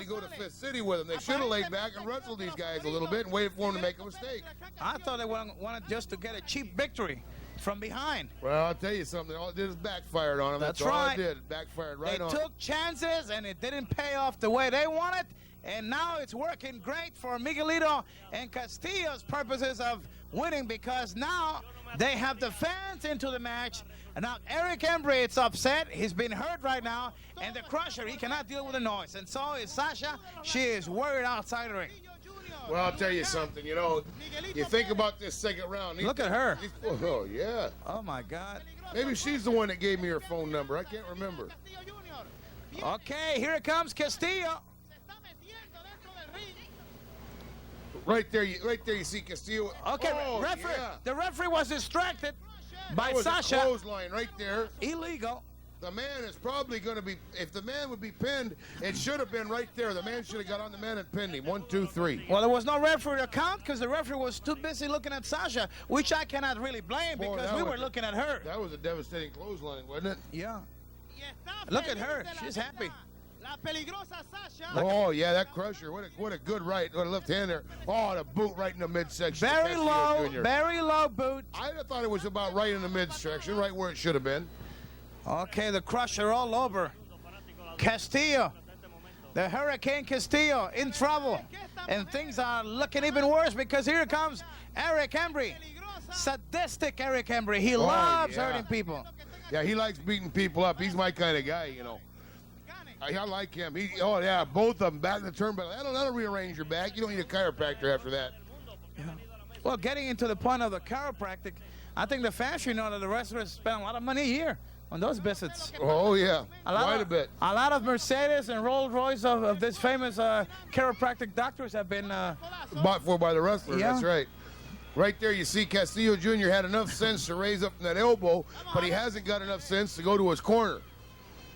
go to Fifth City with them. They should have laid back and wrestled these guys a little bit and waited for them to make a mistake. I thought they wanted just to get a cheap victory from behind. Well, I'll tell you something. All it did is backfired on them. That's all right. it did. It backfired right on them. They took chances, and it didn't pay off the way they wanted. And now it's working great for Miguelito and Castillo's purposes of winning, because now they have the fans into the match. And now Eric Embry, it's upset. He's been hurt right now. And the Crusher, he cannot deal with the noise. And so is Sasha. She is worried outside the ring. Well, I'll tell you something. You know, you think about this second round. Look at her. Oh, yeah. Oh, my God. Maybe she's the one that gave me her phone number. I can't remember. Okay, here it comes Castillo. Right there you see Castillo. Okay, referee. Yeah. The referee was distracted by That was Sasha. a clothesline right there. Illegal. The man is probably going to be, if the man would be pinned, it should have been right there. The man should have got on the man and pinned him. 1, 2, 3. Well, there was no referee to count because the referee was too busy looking at Sasha, which I cannot really blame because we were looking at her. That was a devastating clothesline, wasn't it? Yeah. Look at her. She's happy. Oh, yeah, that Crusher. What a good right. What a left hand there. Oh, the boot right in the midsection. Very low boot. I thought it was about right in the midsection, right where it should have been. Okay, the Crusher all over. Castillo, the Hurricane Castillo, in trouble. And things are looking even worse because here comes Eric Embry. Sadistic Eric Embry. He loves hurting people. Yeah, he likes beating people up. He's my kind of guy, you know. I like him. Oh, yeah, both of them back in the turnbuckle. That'll rearrange your back. You don't need a chiropractor after that. Yeah. Well, getting into the point of the chiropractic, I think the fans should know that the wrestlers spend a lot of money a year on those visits. Oh, yeah, quite a bit. A lot of Mercedes and Rolls Royce of this famous chiropractic doctors have been bought for by the wrestlers, yeah. That's right. Right there you see Castillo Jr. had enough sense to raise up from that elbow, but he hasn't got enough sense to go to his corner.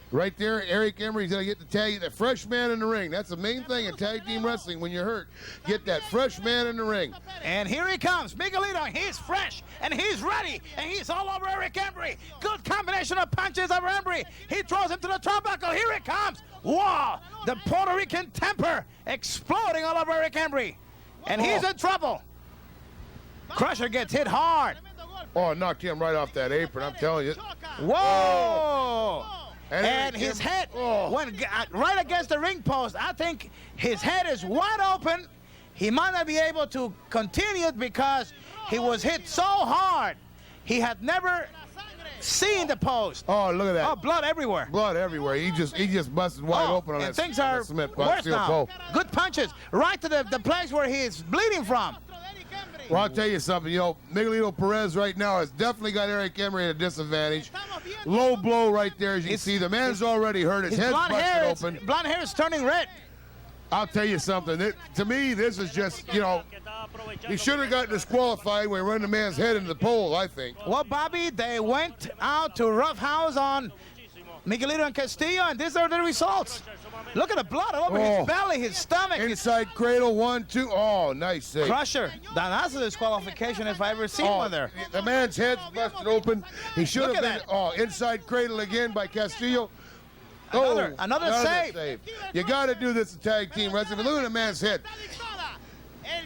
Right there, Eric Embry's going to get the tag, the fresh man in the ring. That's the main thing in tag team wrestling when you're hurt. Get that fresh man in the ring. And here he comes, Miguelito. He's fresh, and he's ready, and he's all over Eric Embry. Good combination of punches over Embry. He throws him to the turnbuckle. Here it comes. Wow, the Puerto Rican temper exploding all over Eric Embry. And he's in trouble. Crusher gets hit hard. Oh, knocked him right off that apron, I'm telling you. Whoa! And his head went right against the ring post. I think his head is wide open. He might not be able to continue it because he was hit so hard. He had never seen the post. Oh, look at that. Oh, blood everywhere. Blood everywhere. He just busted wide open on that. Things are worse now. Good punches right to the place where he is bleeding from. Well, I'll tell you something. You know, Miguelito Perez right now has definitely got Eric Embry at a disadvantage. Low blow right there, as you can see. The man's already hurt. His head's busted open. Blonde hair is turning red. I'll tell you something. To me, this is just, you know, he should have got disqualified when he ran the man's head into the pole, I think. Well, Bobby, they went out to roughhouse on Miguelito and Castillo, and these are the results. Look at the blood all over his belly, his stomach. Inside cradle, 1, 2. Oh, nice save. Crusher. That's a disqualification if I ever seen one there. The man's head's busted open. He should have been. That. Oh, inside cradle again by Castillo. Another save. You got to do this in tag team wrestling. Look at the man's head.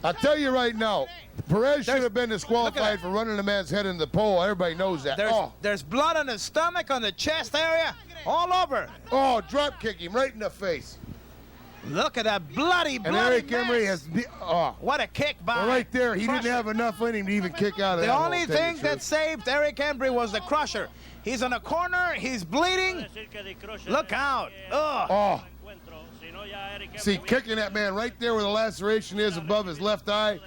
I'll tell you right now, Perez should have been disqualified for running the man's head in the pole. Everybody knows that. There's blood on his stomach, on the chest area, all over. Oh, drop kick him right in the face. Look at that bloody And Eric Embry has. What a kick by. Well, right there, he didn't have enough in him to even kick out of that. The only thing that saved Eric Embry was the Crusher. He's on a corner. He's bleeding. Look out. Oh. See, kicking that man right there where the laceration is above his left eye.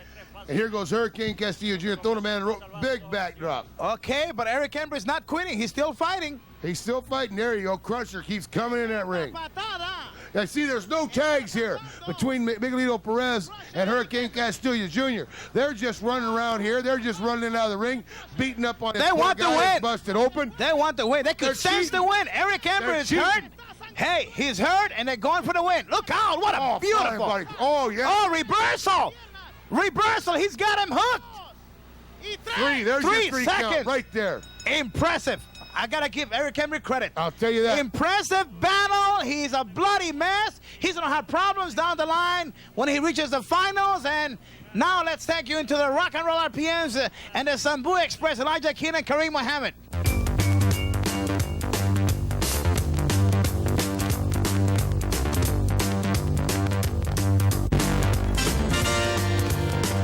And here goes Hurricane Castillo Jr. throwing a man big backdrop. Okay, but Eric Embry's not quitting. He's still fighting. He's still fighting. There you go. Crusher keeps coming in that ring. Now, see, there's no tags here between Miguelito Perez and Hurricane Castillo Jr. They're just running around here. They're just running out of the ring, beating up on this want the win. Busted open. They want the win. They could sense the win. Eric Embry is hurt. Hey, he's hurt, and they're going for the win. Look out. What a beautiful. Oh, yeah. Oh, reversal. Reversal. He's got him hooked. There's your 3 seconds. count right there. Impressive. I got to give Eric Embry credit. I'll tell you that. Impressive battle. He's a bloody mess. He's going to have problems down the line when he reaches the finals. And now let's take you into the Rock and Roll RPMs and the Zambuie Express, Elijah Keane and Kareem Mohammed.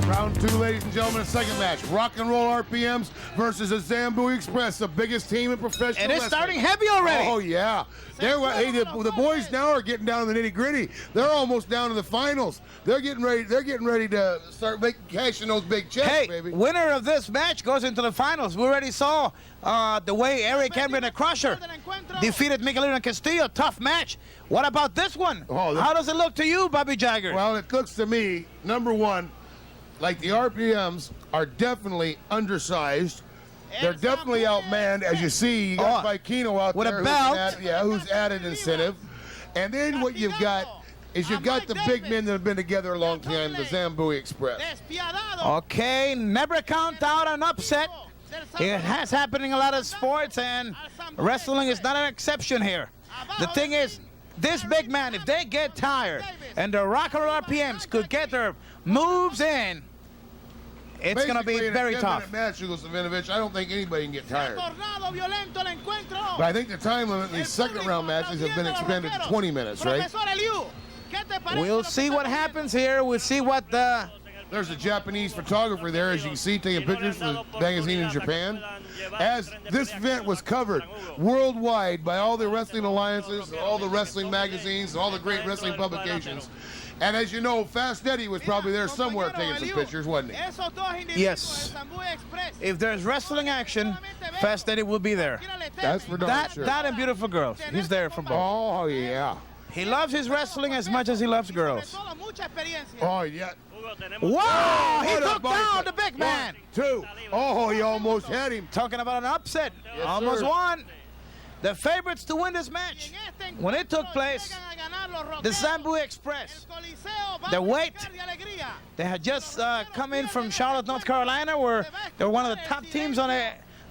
Round 2, ladies and gentlemen, a second match. Rock and Roll RPMs versus the Zambuie Express, the biggest team in professional wrestling. And it's starting heavy already. Oh, yeah. The boys now are getting down to the nitty-gritty. They're almost down to the finals. They're getting ready to start cashing those big checks, baby. Winner of this match goes into the finals. We already saw the way Eric Embry and the Crusher defeated Miguel and Castillo. Tough match. What about this one? How does it look to you, Bobby Jagger? Well, it looks to me, number one, like the RPMs are definitely undersized. They're definitely outmanned, as you see. You got Vikino out with there a belt. who's added incentive. And then what you've got is you've got the big men that have been together a long time, the Zambuie Express. Okay, never count out an upset. It has happened in a lot of sports, and wrestling is not an exception here. The thing is, this big man, if they get tired and the Rock and Roll RPMs could get their moves in, it's going to be very tough. Match, I don't think anybody can get tired. But I think the time limit in these second round matches have been expanded to 20 minutes, right? We'll see what happens here. We'll see what the... There's a Japanese photographer there, as you can see, taking pictures for the magazine in Japan. As this event was covered worldwide by all the wrestling alliances, all the wrestling magazines, and all the great wrestling publications. And as you know, Fast Eddie was probably there somewhere taking some pictures, wasn't he? Yes. If there's wrestling action, Fast Eddie will be there. That's for darn sure. That and Beautiful Girls. He's there for both. Oh, yeah. He loves his wrestling as much as he loves girls. Oh, yeah. Wow! He took down the big man. 1, 2. Oh, he almost had him. Talking about an upset. Yes, almost sir. won. The favorites to win this match, when it took place, the Zambuie Express, the weight, they had just come in from Charlotte, North Carolina, where they were one of the top teams on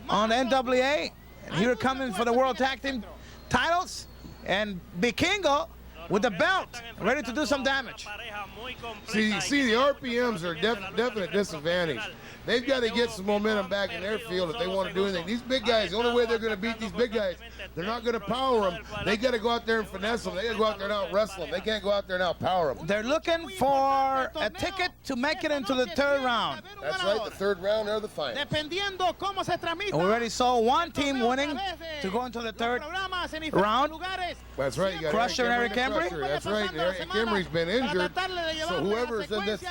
NWA. And here coming for the World Tag Team titles, and Vikingo with the belt, ready to do some damage. See, the RPMs are definite disadvantage. They've got to get some momentum back in their field if they want to do anything. These big guys, the only way they're going to beat these big guys, they're not going to power them. They got to go out there and finesse them. They got to go out there and out wrestle them. They can't go out there and out power them. They're looking for a ticket to make it into the third round. That's right, the third round or the final. And we already saw one team winning to go into the third round. That's right, you got Crusher and Eric Embry. That's right, Eric Embry's been injured. So whoever's in this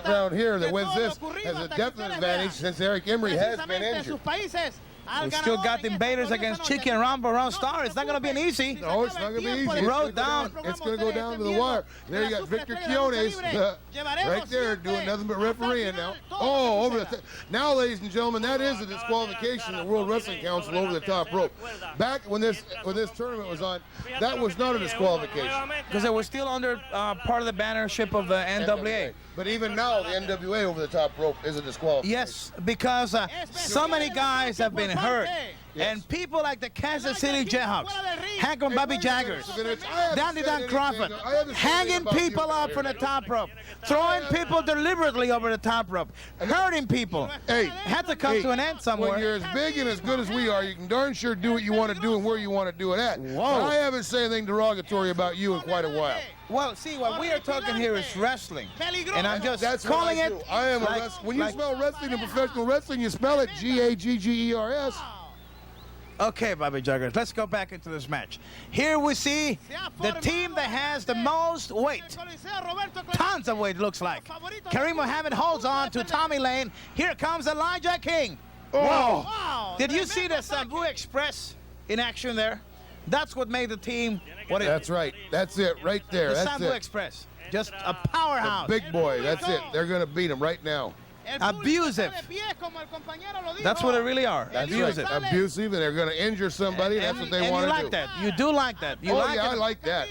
round here that wins this has a definite advantage since Eric Embry has been injured. We still got the Invaders against Chicky and Rambo around Starr. It's not going to be an easy. No, it's not going to be easy. Road down. It's going to go down to the wire. There you got Victor Quiones right there doing nothing but refereeing now. Oh, over the now, ladies and gentlemen, that is a disqualification of the World Wrestling Council over the top rope. Back when this tournament was on, that was not a disqualification. Because they were still under part of the bannership of the NWA. But even now, the NWA over the top rope is a disqualification. Yes, because so many guys have been hurt. And people like the Kansas City Jayhawks, Hank and Bobby Jaggers, Dandy Dan Crawford, hanging people up from the top rope, throwing people deliberately over the top rope, hurting people. Hey, had to come to an end somewhere. When you're as big and as good as we are, you can darn sure do what you want to do and where you want to do it at. Whoa. But I haven't said anything derogatory about you in quite a while. Well, see, what we are talking here is wrestling, and I'm just calling it. I am a wrestler. When you spell wrestling in professional wrestling, you spell it Gaggers. Okay, Bobby Jaggers, let's go back into this match. Here we see the team that has the most weight. Tons of weight, looks like. Kareem Mohammed holds on to Tommy Lane. Here comes Elijah King. Oh! Did you see the Zambuie Express in action there? That's what made the team what it is. That's right. That's it right there. The That's Zambuie it. Express. Just a powerhouse. Big boy. That's it. They're going to beat him right now. Abusive. That's what they really are. That's Abusive. right. Abusive, and they're going to injure somebody. That's what they want to do. You like that. You do like that. You like yeah, it. I like that.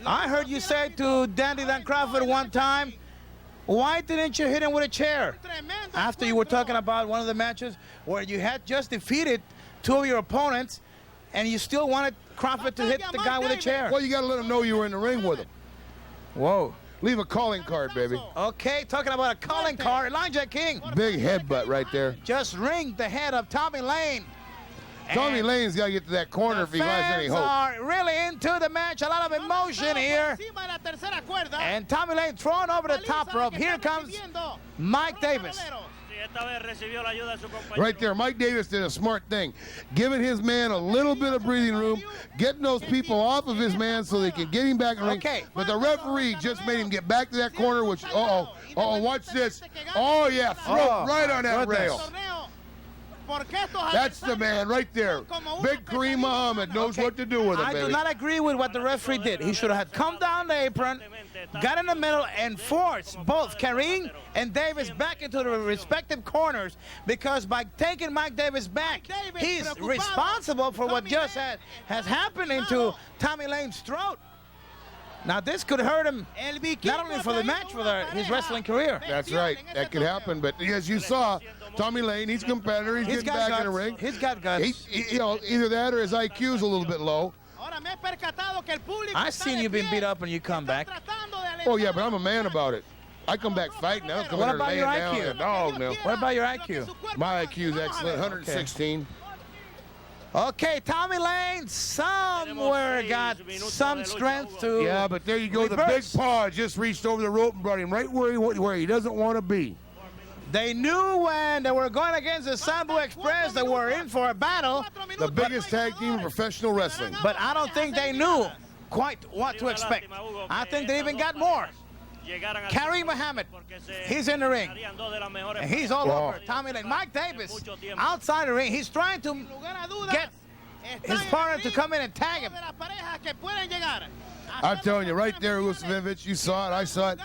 I heard you say to Dandy Dan Crawford one time, why didn't you hit him with a chair? After you were talking about one of the matches where you had just defeated two of your opponents, and you still wanted Crawford to hit the guy with a chair. Well, you got to let him know you were in the ring with him. Whoa. Leave a calling card, baby. Okay, talking about a calling card, Elijah King. Big headbutt right there. Just ringed the head of Tommy Lane. Tommy Lane's got to get to that corner if he has any hope. Fans are really into the match. A lot of emotion here. And Tommy Lane thrown over the top rope. Here comes Mike Davis. Right there, Mike Davis did a smart thing, giving his man a little bit of breathing room, getting those people off of his man so they can get him back in the ring. Okay. But the referee just made him get back to that corner, which, watch this. Oh, yeah, throat right on that rail. That's the man right there. Big Kareem Muhammad knows what to do with it, baby. I do not agree with what the referee did. He should have come down the apron, got in the middle, and forced both Kareem and Davis back into the respective corners, because by taking Mike Davis back, he's responsible for what just has happened into Tommy Lane's throat. Now, this could hurt him not only for the match, for his wrestling career. That's right. That could happen. But as you saw, Tommy Lane, he's a competitor. He's getting back in the ring. He's got guts. Either that or his IQ's a little bit low. I've seen you being beat up and you come back. Oh, yeah, but I'm a man about it. I come back fighting. I don't come What here about laying your down IQ? like a dog now. What about your IQ? My IQ is excellent, 116. Okay, Tommy Lane somewhere got some strength to. Yeah, but there you go. reverse. The big paw just reached over the rope and brought him right where he doesn't want to be. They knew when they were going against the Zambuie Express they were in for a battle. The biggest tag team in professional wrestling. But I don't think they knew quite what to expect. I think they even got more. Kareem Mohammed, he's in the ring. And he's all over Tommy Lane. Mike Davis, outside the ring, he's trying to get his partner to come in and tag him. I'm telling you, right there, Usmanovic, you saw it, I saw it.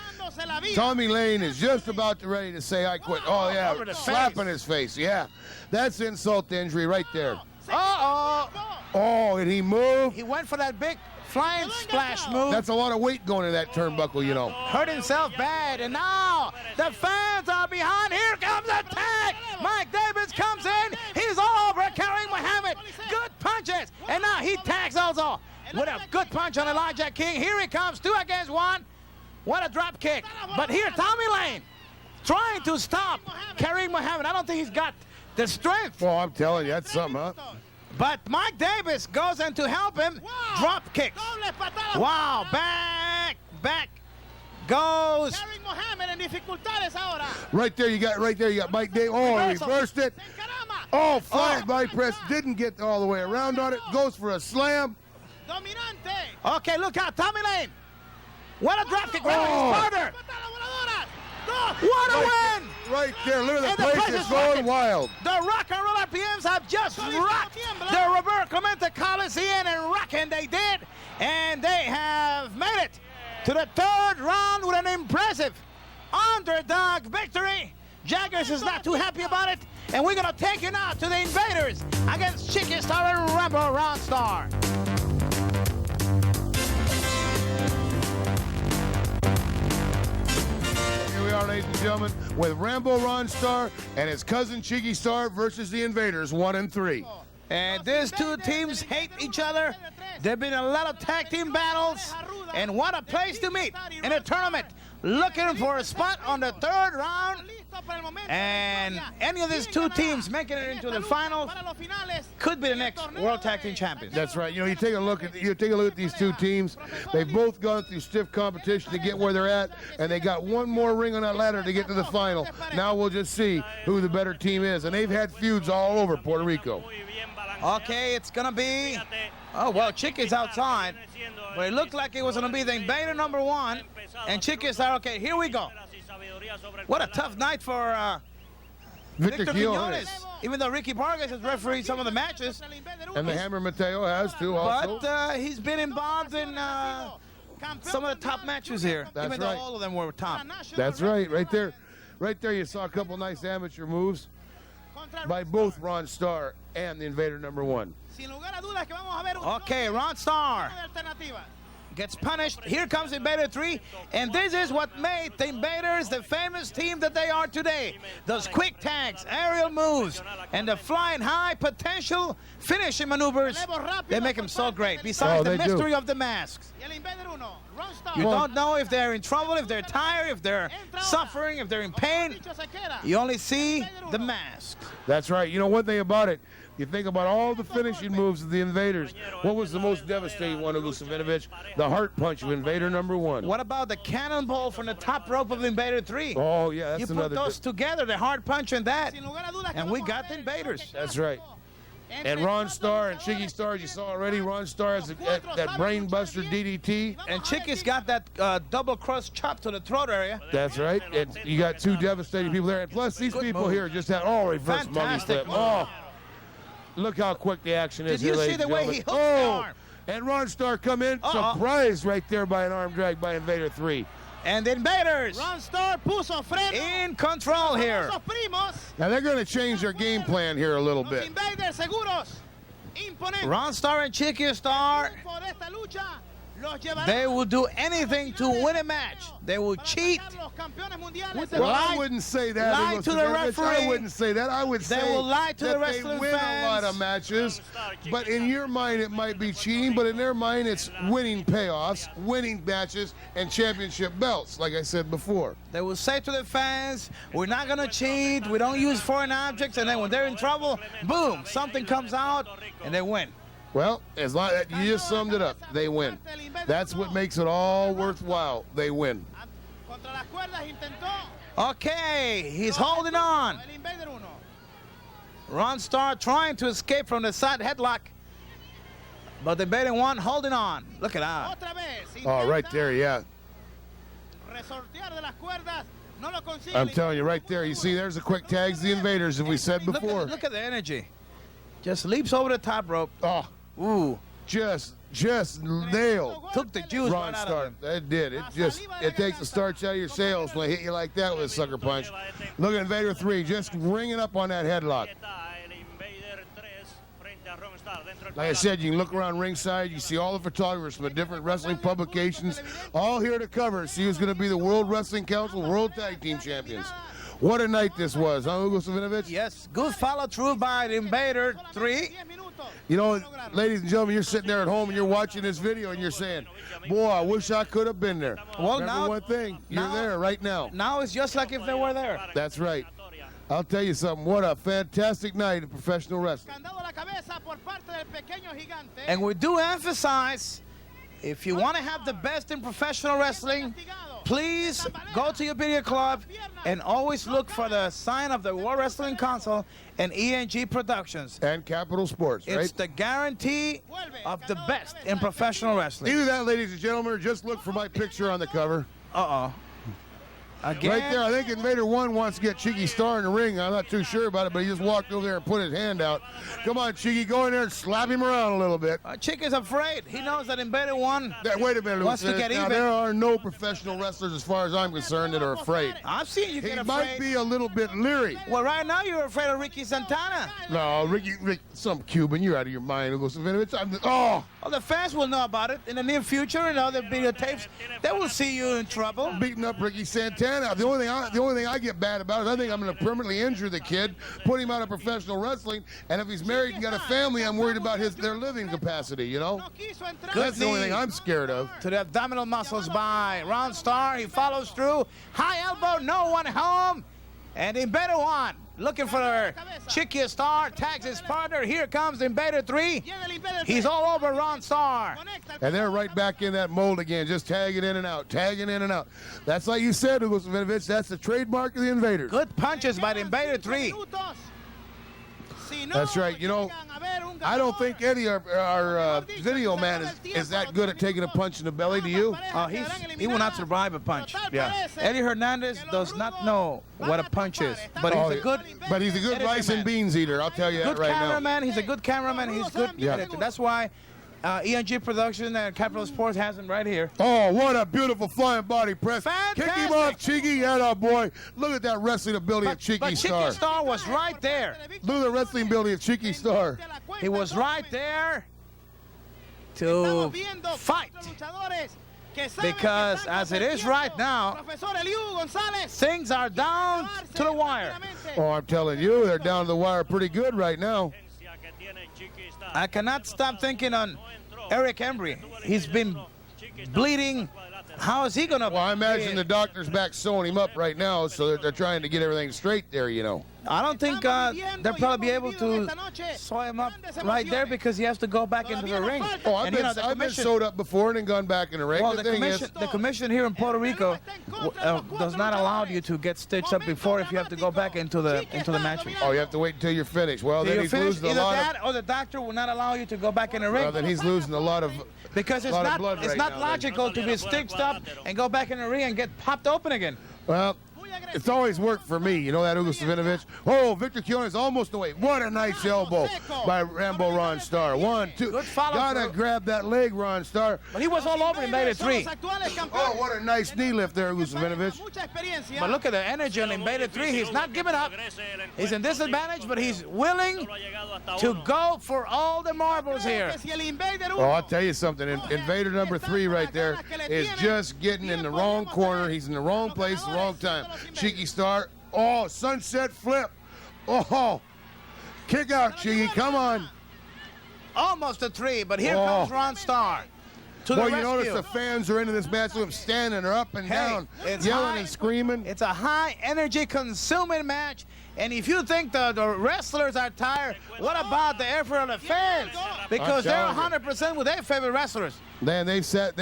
Tommy Lane is just about ready to say, I quit. Oh, yeah, slapping his face, yeah. That's insult to injury right there. Uh-oh. Oh, and he moved. He went for that big flying splash move. That's a lot of weight going in that turnbuckle, you know. Hurt himself bad, and now the fans are behind. Here comes the tag. Mike Davis comes in. He's all over Kareem Mohammed. Good punches, and now he tags also with a good punch on Elijah King. Here he comes, 2 against 1. What a drop kick. But here, Tommy Lane trying to stop Kareem Mohammed. I don't think he's got the strength. Well, I'm telling you, that's something, huh? But Mike Davis goes in to help him. Drop kicks. Wow, back goes. Right there, you got Mike Davis. Oh, he reversed it. Oh, flying body press. Didn't get all the way around on it. Goes for a slam. Okay, look out, Tommy Lane. What a drop kick. What a win. Right there, look at And the place is going wild. The Rock and Roller RPMs have just rocked the Roberto Clemente Coliseum, and rocking they did. And they have made it to the third round with an impressive underdog victory. Jaggers is not too happy about it, and we're gonna take it out to the Invaders against Chicky, Starr, and Rambo Ron Starr. Here we are, ladies and gentlemen, with Rambo Ron Starr and his cousin Chicky Starr versus the Invaders, 1 and 3. And these two teams hate each other. There've been a lot of tag team battles, and what a place to meet in a tournament. Looking for a spot on the third round, and any of these two teams making it into the finals could be the next World Tag Team Champions. That's right. You know, you take a look at these two teams. They've both gone through stiff competition to get where they're at, and they got one more ring on that ladder to get to the final. Now we'll just see who the better team is, and they've had feuds all over Puerto Rico. Okay, it's gonna be, oh well, Chicky's outside, but it looked like it was gonna be the Invader number 1, and Chicky's there. Okay, here we go. What a tough night for Victor Quiñones. Even though Ricky Vargas has refereed some of the matches, And the Hammer Mateo has too also. but he's been involved in some of the top matches here. That's even though right. all of them were top. That's right. Right there you saw a couple nice amateur moves by both Ron Starr and the Invader number 1. Okay, Ron Starr gets punished. Here comes Invader 3, and this is what made the Invaders the famous team that they are today. Those quick tags, aerial moves, and the flying high potential finishing maneuvers, they make them so great. Besides the mystery of the masks. You don't know if they're in trouble, if they're tired, if they're suffering, if they're in pain. You only see the mask. That's right. You know one thing about it, you think about all the finishing moves of the Invaders. What was the most devastating one, Hugo Savinovich? The heart punch of Invader number 1. What about the cannonball from the top rope of Invader 3? Oh, yeah, that's you put another. those together, the hard punch and that, and we got the Invaders. That's right. And Ron Starr and Chicky Starr, you saw already, Ron Starr has that brain buster DDT. And Chicky's got that double cross chop to the throat area. That's right. And you got two devastating people there. And plus, these people here just had reverse mummy flip. Oh, look how quick the action is here, ladies and gentlemen. Did you see the way he hooked the arm? And Ron Starr come in, surprised right there by an arm drag by Invader 3. And the Invaders Ron Starr puso freno. in control here. Los primos. Now they're going to change their game plan here a little Los bit. Invaders seguros. Imponentes. Ron Starr and Chicky Starr, Por esta lucha, los llevarán they will do anything to win a match. They will cheat. los campeones mundiales. Well, I Lie- wouldn't say that. lie Hugo to the Savinovich. referee. I wouldn't say that. I would They say will lie to that the they wrestling win fans. a lot of matches. But in your mind, it might be cheating. But in their mind, it's winning payoffs, winning matches, and championship belts, like I said before. They will say to the fans, we're not going to cheat. We don't use foreign objects. And then when they're in trouble, boom, something comes out, and they win. Well, as long as you just summed it up, they win. That's what makes it all worthwhile. They win. Contra las cuerdas intentó. Okay, he's holding on. El Invader 1. Ron Starr trying to escape from the side headlock. But the Invader 1 holding on. Look at that. Otra vez. Oh, right there, yeah. Resortear de las cuerdas. No lo consigue. I'm telling you, right there. You see, there's the quick tags, the Invaders, as we said before. Look at the energy. Just leaps over the top rope. Oh, Ooh, just nailed took the juice Ron right out Starr. of him. That did. It takes the starch out of your sails when they hit you like that with a sucker punch. Look at Invader 3, just ringing up on that headlock. Like I said, you can look around ringside. You see all the photographers from the different wrestling publications, all here to cover. See who's going to be the World Wrestling Council World Tag Team Champions. What a night this was, huh, Hugo Savinovich? Yes, good follow through by the Invader 3. You know, ladies and gentlemen, you're sitting there at home and you're watching this video and you're saying, boy, I wish I could have been there. Well, Remember now- one thing, you're now- there right now. Now it's just like if they were there. That's right. I'll tell you something, what a fantastic night of professional wrestling. Candado a la cabeza por parte del pequeño gigante. And we do emphasize, if you want to have the best in professional wrestling, please go to your video club and always look for the sign of the World Wrestling Council and ENG Productions. And Capital Sports, It's right? the guarantee of the best in professional wrestling. Either that, ladies and gentlemen, or just look for my picture on the cover. Uh-oh. Again. Right there, I think Invader 1 wants to get Chicky Starr in the ring. I'm not too sure about it, but he just walked over there and put his hand out. Come on, Chicky, go in there and slap him around a little bit. Chicky's afraid. He knows that Invader 1 Wait a minute. wants to get now, even. there are no professional wrestlers, as far as I'm concerned, that are afraid. I've seen you He get afraid. might be a little bit leery. Well, right now you're afraid of Ricky Santana. No, Ricky, some Cuban, you're out of your mind. Oh! Well, the fans will know about it in the near future and other videotapes. They will see you in trouble. Beating up Ricky Santana. The only thing I get bad about is I think I'm going to permanently injure the kid, put him out of professional wrestling, and if he's married and got a family, I'm worried about their living capacity, you know? That's the only thing I'm scared of. To the abdominal muscles by Ron Starr. He follows through. High elbow, no one home. And Invader 1 looking for Chicky Starr, tags his partner. Here comes Invader 3. He's all over Ron Starr. And they're right back in that mold again, just tagging in and out, tagging in and out. That's like you said, Hugo Savinovich, that's the trademark of the Invaders. Good punches by the Invader 3. That's right. You know, I don't think Eddie, our video man, is that good at taking a punch in the belly. Do you? He will not survive a punch. Yeah. Eddie Hernandez does not know what a punch is, but he's a good. But he's a good rice and beans eater. I'll tell you that right now. Good cameraman. He's a good cameraman. He's good. Yeah. That's why ENG Production and Capital Sports has him right here. Oh, what a beautiful flying body press. Fantastic. Kick him off, Chicky. Yeah, boy. Look at that wrestling ability of Chicky Starr. Chicky Starr was right there. Look at the wrestling ability of Chicky Starr. He was right there to fight. Because as it is right now, things are down to the wire. Oh, I'm telling you, they're down to the wire pretty good right now. I cannot stop thinking on Eric Embry. He's been bleeding. How is he going to... Well, I imagine the doctor's back sewing him up right now, so they're trying to get everything straight there, you know. I don't think they'll probably be able to sew him up right there because he has to go back into the ring. Oh, I've been sewed up before and then gone back in the ring. Well, the commission here in Puerto Rico does not allow you to get stitched up before if you have to go back into the match. Oh, you have to wait until you're finished. Well, then he's losing a lot. Either that or the doctor will not allow you to go back in the ring. Well, then he's losing a lot of because it's not logical to be stitched up and go back in the ring and get popped open again. Well, it's always worked for me. You know that, Hugo Savinovich? Oh, Victor Quinones almost away. What a nice elbow by Rambo Ron Starr. 1, 2. Good follow Gotta grab that leg, Ron Starr. But he was all over Invader 3. Oh, what a nice knee lift there, Hugo Savinovich. But look at the energy on Invader 3. He's not giving up. He's in disadvantage, but he's willing to go for all the marbles here. Oh, I'll tell you something. Invader number 3 right there is just getting in the wrong corner. He's in the wrong place, the wrong time. Chicky Starr. Oh, sunset flip. Oh, kick out, Chicky. Come on. Almost a 3, but here comes Ron Starr. Well, you notice the fans are into this match with him standing. They're up and down, yelling and screaming. It's a high-energy, consuming match. And if you think the wrestlers are tired, what about the effort of the fans? Because they're 100% with their favorite wrestlers. Man, they sat.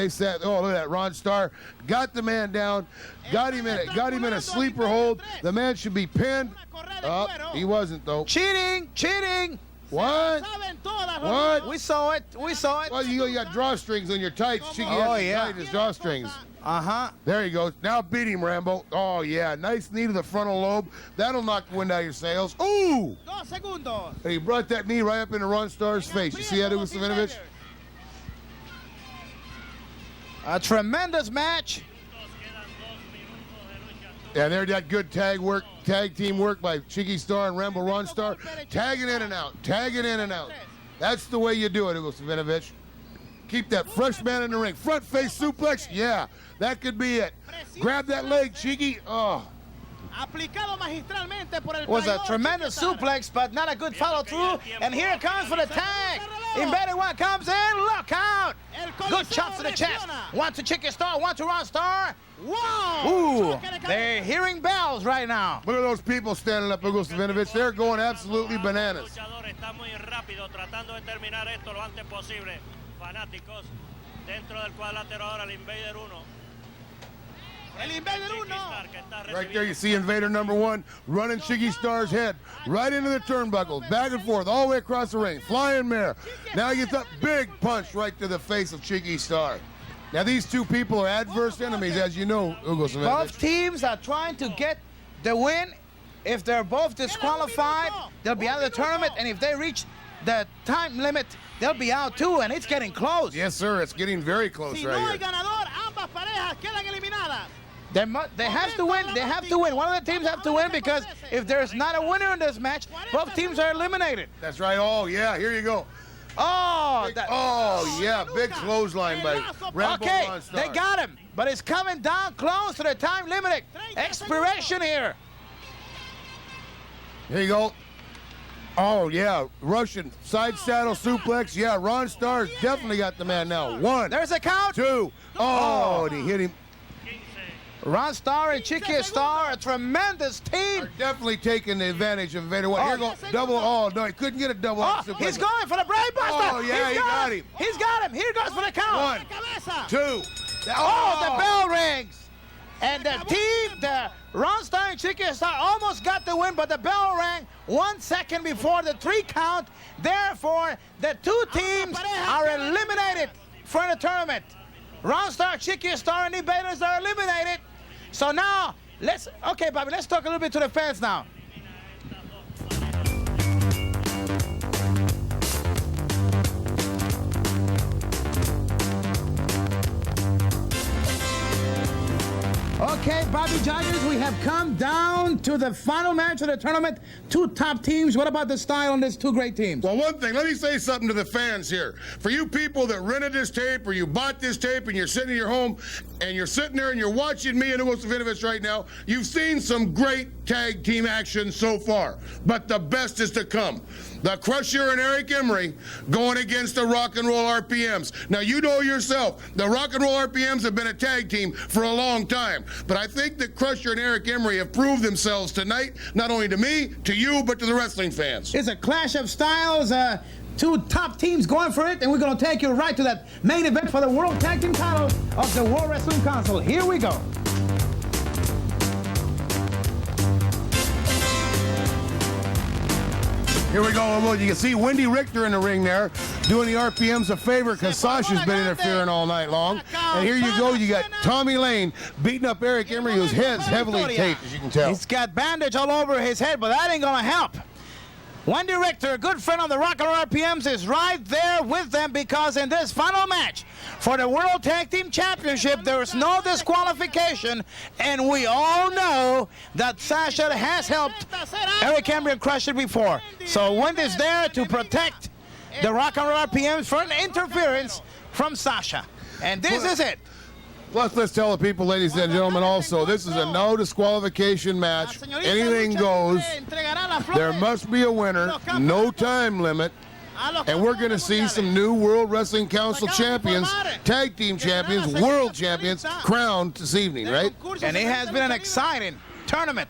Oh, look at that. Ron Starr got the man down, got him in a sleeper hold. The man should be pinned. Oh, he wasn't though. Cheating. What? What? We saw it. Well, you got drawstrings on your tights. Chicky has his drawstrings. There you go. Now beat him, Rambo. Oh, yeah. Nice knee to the frontal lobe. That'll knock the wind out of your sails. Ooh! He brought that knee right up into Ron Starr's face. You see that, Hugo Savinovich? A tremendous match. Yeah, there's that good tag team work by Chicky Starr and Rambo Ron Starr. Tagging in and out. That's the way you do it, Hugo Savinovich. Keep that fresh man in the ring. Front face suplex. Yeah, that could be it. Grab that leg, Chicky. Oh. Was a tremendous suplex, but not a good follow through. And here it comes for the tag. Invader 1 comes in. Look out. Good chops to the chest. One to Chicky Starr, one to Ron Starr. Wow. Ooh, they're hearing bells right now. Look at those people standing up, Hugo Savinovich. They're going absolutely bananas. Right there, you see Invader number 1 running Chicky Starr's head right into the turnbuckles, back and forth, all the way across the ring. Flying mare. Now he gets that big punch right to the face of Chicky Starr. Now, these two people are adverse enemies, as you know, Hugo Savinovich. Both teams are trying to get the win. If they're both disqualified, they'll be out of the tournament, and if they reach the time limit, they'll be out too, and it's getting close. Yes, sir. It's getting very close Si right no hay here. ganador, ambas parejas quedan eliminadas. They have to win. They have to win. One of the teams have to win, because if there's not a winner in this match, both teams are eliminated. That's right. Oh, yeah. Here you go. Oh, Yeah. Big clothesline by Rambo okay, Ron Starr. they got him, but it's coming down close to the time limit. Expiration here. Here you go. Oh, yeah. Russian side saddle suplex. Yeah, Ron Starr's definitely got the man now. 1, There's a count. 2. Oh, and he hit him. Ron Starr and Chicky Starr, a tremendous team. Are definitely taking the advantage of Invader. Here go. Double. Oh, no, he couldn't get a double. Oh, suplex. he's going for the brainbuster. Oh, yeah, he got him. He's got him. Here goes for the count. 1, 2. Oh, the bell rings. And the team, the Ron Starr and Chicky Starr almost got the win, but the bell rang 1 second before the 3 count. Therefore, the 2 teams are eliminated from the tournament. Ron Starr, Chicky Starr, and Invaders are eliminated. So now, okay, Bobby, let's talk a little bit to the fans now. Okay, Bobby Joggers, we have come down to the final match of the tournament. 2 top teams. What about the style on these 2 great teams? Well, one thing, let me say something to the fans here. For you people that rented this tape or you bought this tape and you're sitting in your home and you're sitting there and you're watching me and Hugo Savinovich right now, you've seen some great tag team action so far, but the best is to come. The Crusher and Eric Embry going against the Rock and Roll RPMs. Now, you know yourself, the Rock and Roll RPMs have been a tag team for a long time, but I think that Crusher and Eric Embry have proved themselves tonight, not only to me, to you, but to the wrestling fans. It's a clash of styles. 2 top teams going for it, and we're going to take you right to that main event for the World Tag Team titles of the World Wrestling Council. Here we go. Here we go. Look, you can see Wendy Richter in the ring there, doing the RPMs a favor because Sasha's been interfering all night long. And here you go. You got Tommy Lane beating up Eric Embry, whose head's heavily taped, as you can tell. He's got bandage all over his head, but that ain't going to help. Wendy Richter, a good friend of the Rock and Roll RPMs, is right there with them, because in this final match for the World Tag Team Championship, there is no disqualification, and we all know that Sasha has helped Eric Embry and Crusher before. So Wendy's there to protect the Rock and Roll RPMs from interference from Sasha. And this is it. Plus, let's tell the people, ladies and gentlemen, also, this is a no disqualification match. Anything goes. There must be a winner, no time limit, and we're going to see some new World Wrestling Council champions, tag team champions, world champions crowned this evening, right? And it has been an exciting tournament.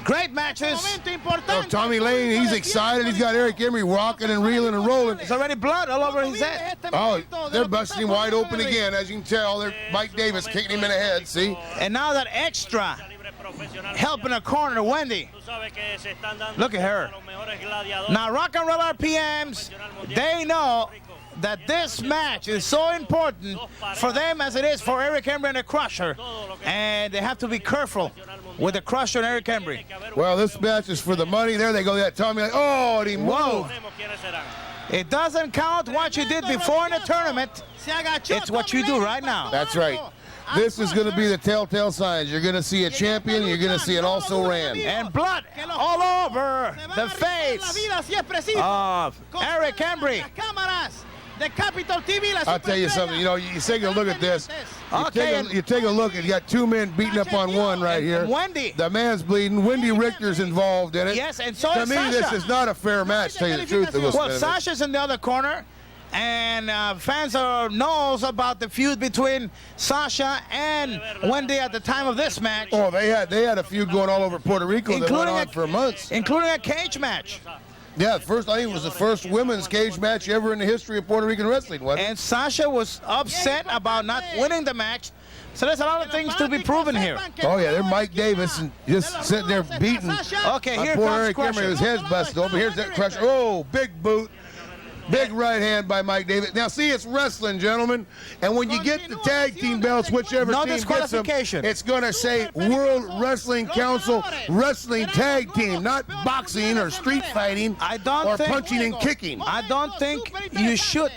Great matches. Oh, Tommy Lane, he's excited. He's got Eric Embry rocking and reeling and rolling. There's already blood all over his head. Oh, they're busting him wide open again. As you can tell, they're Mike Davis kicking him in the head, see? And now that extra help in the corner, Wendy. Look at her. Now, Rock and Roll RPMs, they know that this match is so important for them as it is for Eric Embry and the Crusher. And they have to be careful with the Crusher and Eric Embry. Well, this match is for the money. There they go. That Tommy, oh, and he moved. It doesn't count what you did before in the tournament. It's what you do right now. That's right. This is going to be the telltale signs. You're going to see a champion. You're going to see it also ran. And blood all over the face of Eric Embry. I'll tell you something. You know, you take a look at this. You take a look, and you got 2 men beating up on one right here. Wendy. The man's bleeding. Wendy Richter's involved in it. Yes, and so to is me, Sasha. this is not a fair match, to tell you the truth. Well, Sasha's in the other corner, and fans knows about the feud between Sasha and Wendy at the time of this match. Oh, they had a feud going all over Puerto Rico that went on for months. Including a cage match. Yeah, I think it was the first women's cage match ever in the history of Puerto Rican wrestling, wasn't it? And Sasha was upset about not winning the match. So there's a lot of things to be proven here. Oh, yeah, they're Mike Davis and just sitting there beating. Okay, here poor comes Eric Crusher. Embry, his head's busted open. Here's that Crusher. Oh, big boot. Big right hand by Mike Davis. Now, see, it's wrestling, gentlemen. And when you get the tag team belts, whichever No team gets them, disqualification. it's going to say World Wrestling Council Wrestling Tag Team, not boxing or street fighting or punching and kicking. I don't think you should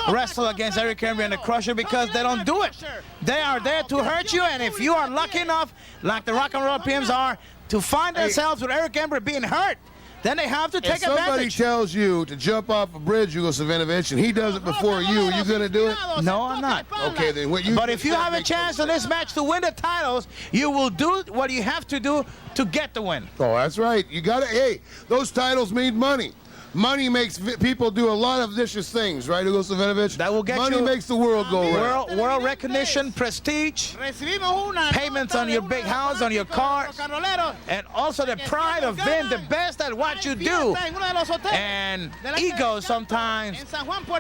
wrestle against Eric Embry and the Crusher because they don't do it. They are there to hurt you, and if you are lucky enough, like the Rock and Roll PMs are, to find themselves with Eric Embry being hurt, then they have to take if somebody advantage. tells you to jump off a bridge, Hugo Savinovich, and he does it before you going to do it? No, I'm not. Okay, then what you... But if you have a chance in this match to win the titles, you will do what you have to do to get the win. Oh, that's right. You got to... Hey, those titles mean money. Money makes people do a lot of vicious things, right, Hugo Savinovich? That will get money you makes the world go round. World recognition, prestige, payments on your big house, on your car, and also the pride of being the best at what you do. And ego sometimes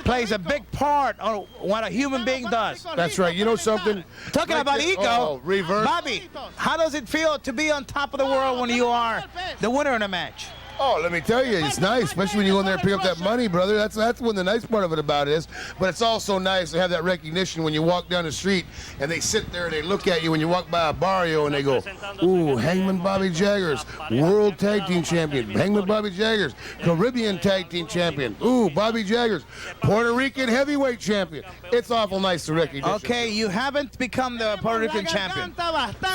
plays a big part on what a human being does. That's right. You know something? Talking about ego, reverse. Bobby, how does it feel to be on top of the world when you are the winner in a match? Oh, let me tell you, it's nice, especially when you go in there and pick up that money, brother. That's when the nice part of it about it is. But it's also nice to have that recognition when you walk down the street and they sit there and they look at you when you walk by a barrio and they go, ooh, Hangman Bobby Jaggers, World Tag Team Champion. Hangman Bobby Jaggers, Caribbean Tag Team Champion. Ooh, Bobby Jaggers, Puerto Rican Heavyweight Champion. It's awful nice to recognition. Okay, you haven't become the Puerto Rican champion.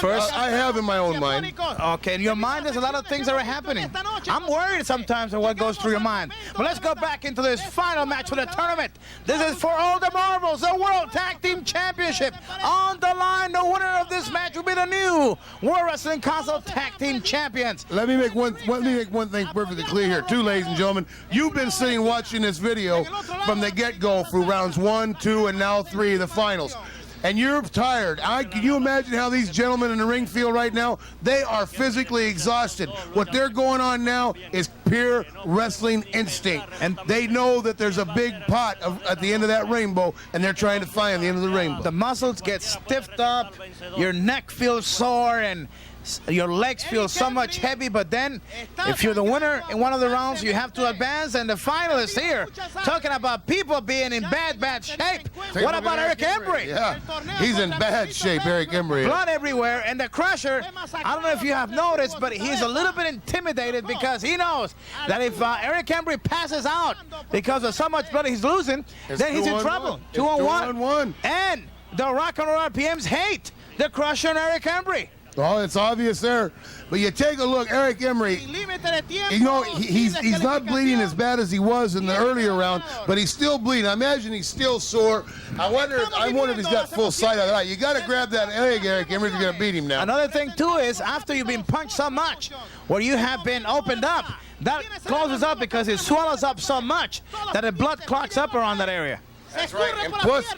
First, I have in my own mind. Okay, in your mind, there's a lot of things that are happening. I'm worried sometimes of what goes through your mind. But let's go back into this final match for the tournament. This is for all the marbles, the World Tag Team Championship. On the line, the winner of this match will be the new World Wrestling Council Tag Team Champions. Let me make one thing perfectly clear here, too, ladies and gentlemen. You've been sitting watching this video from the get-go through rounds 1, 2, and now 3 of the finals. And you're tired. Can you imagine how these gentlemen in the ring feel right now? They are physically exhausted. What they're going on now is pure wrestling instinct. And they know that there's a big pot at the end of that rainbow, and they're trying to find the end of the rainbow. The muscles get stiffed up, your neck feels sore, and your legs feel so much heavy, but then if you're the winner in one of the rounds, you have to advance, and the finalists here talking about people being in bad shape. What about Eric Embry? Yeah, he's in bad shape, Eric Embry. Blood everywhere, and the Crusher, I don't know if you have noticed, but he's a little bit intimidated because he knows that if Eric Embry passes out because of so much blood he's losing, then he's in trouble. 2-on-1. And the Rock and Roll RPMs hate the Crusher and Eric Embry. Oh, it's obvious there. But you take a look, Eric Embry, you know, he's not bleeding as bad as he was in the earlier round, but he's still bleeding. I imagine he's still sore. I wonder if he's got full sight of that. You got to grab that leg, Eric Embry, if you're going to beat him now. Another thing, too, is after you've been punched so much, where you have been opened up, that closes up because it swallows up so much that the blood clots up around that area. That's right.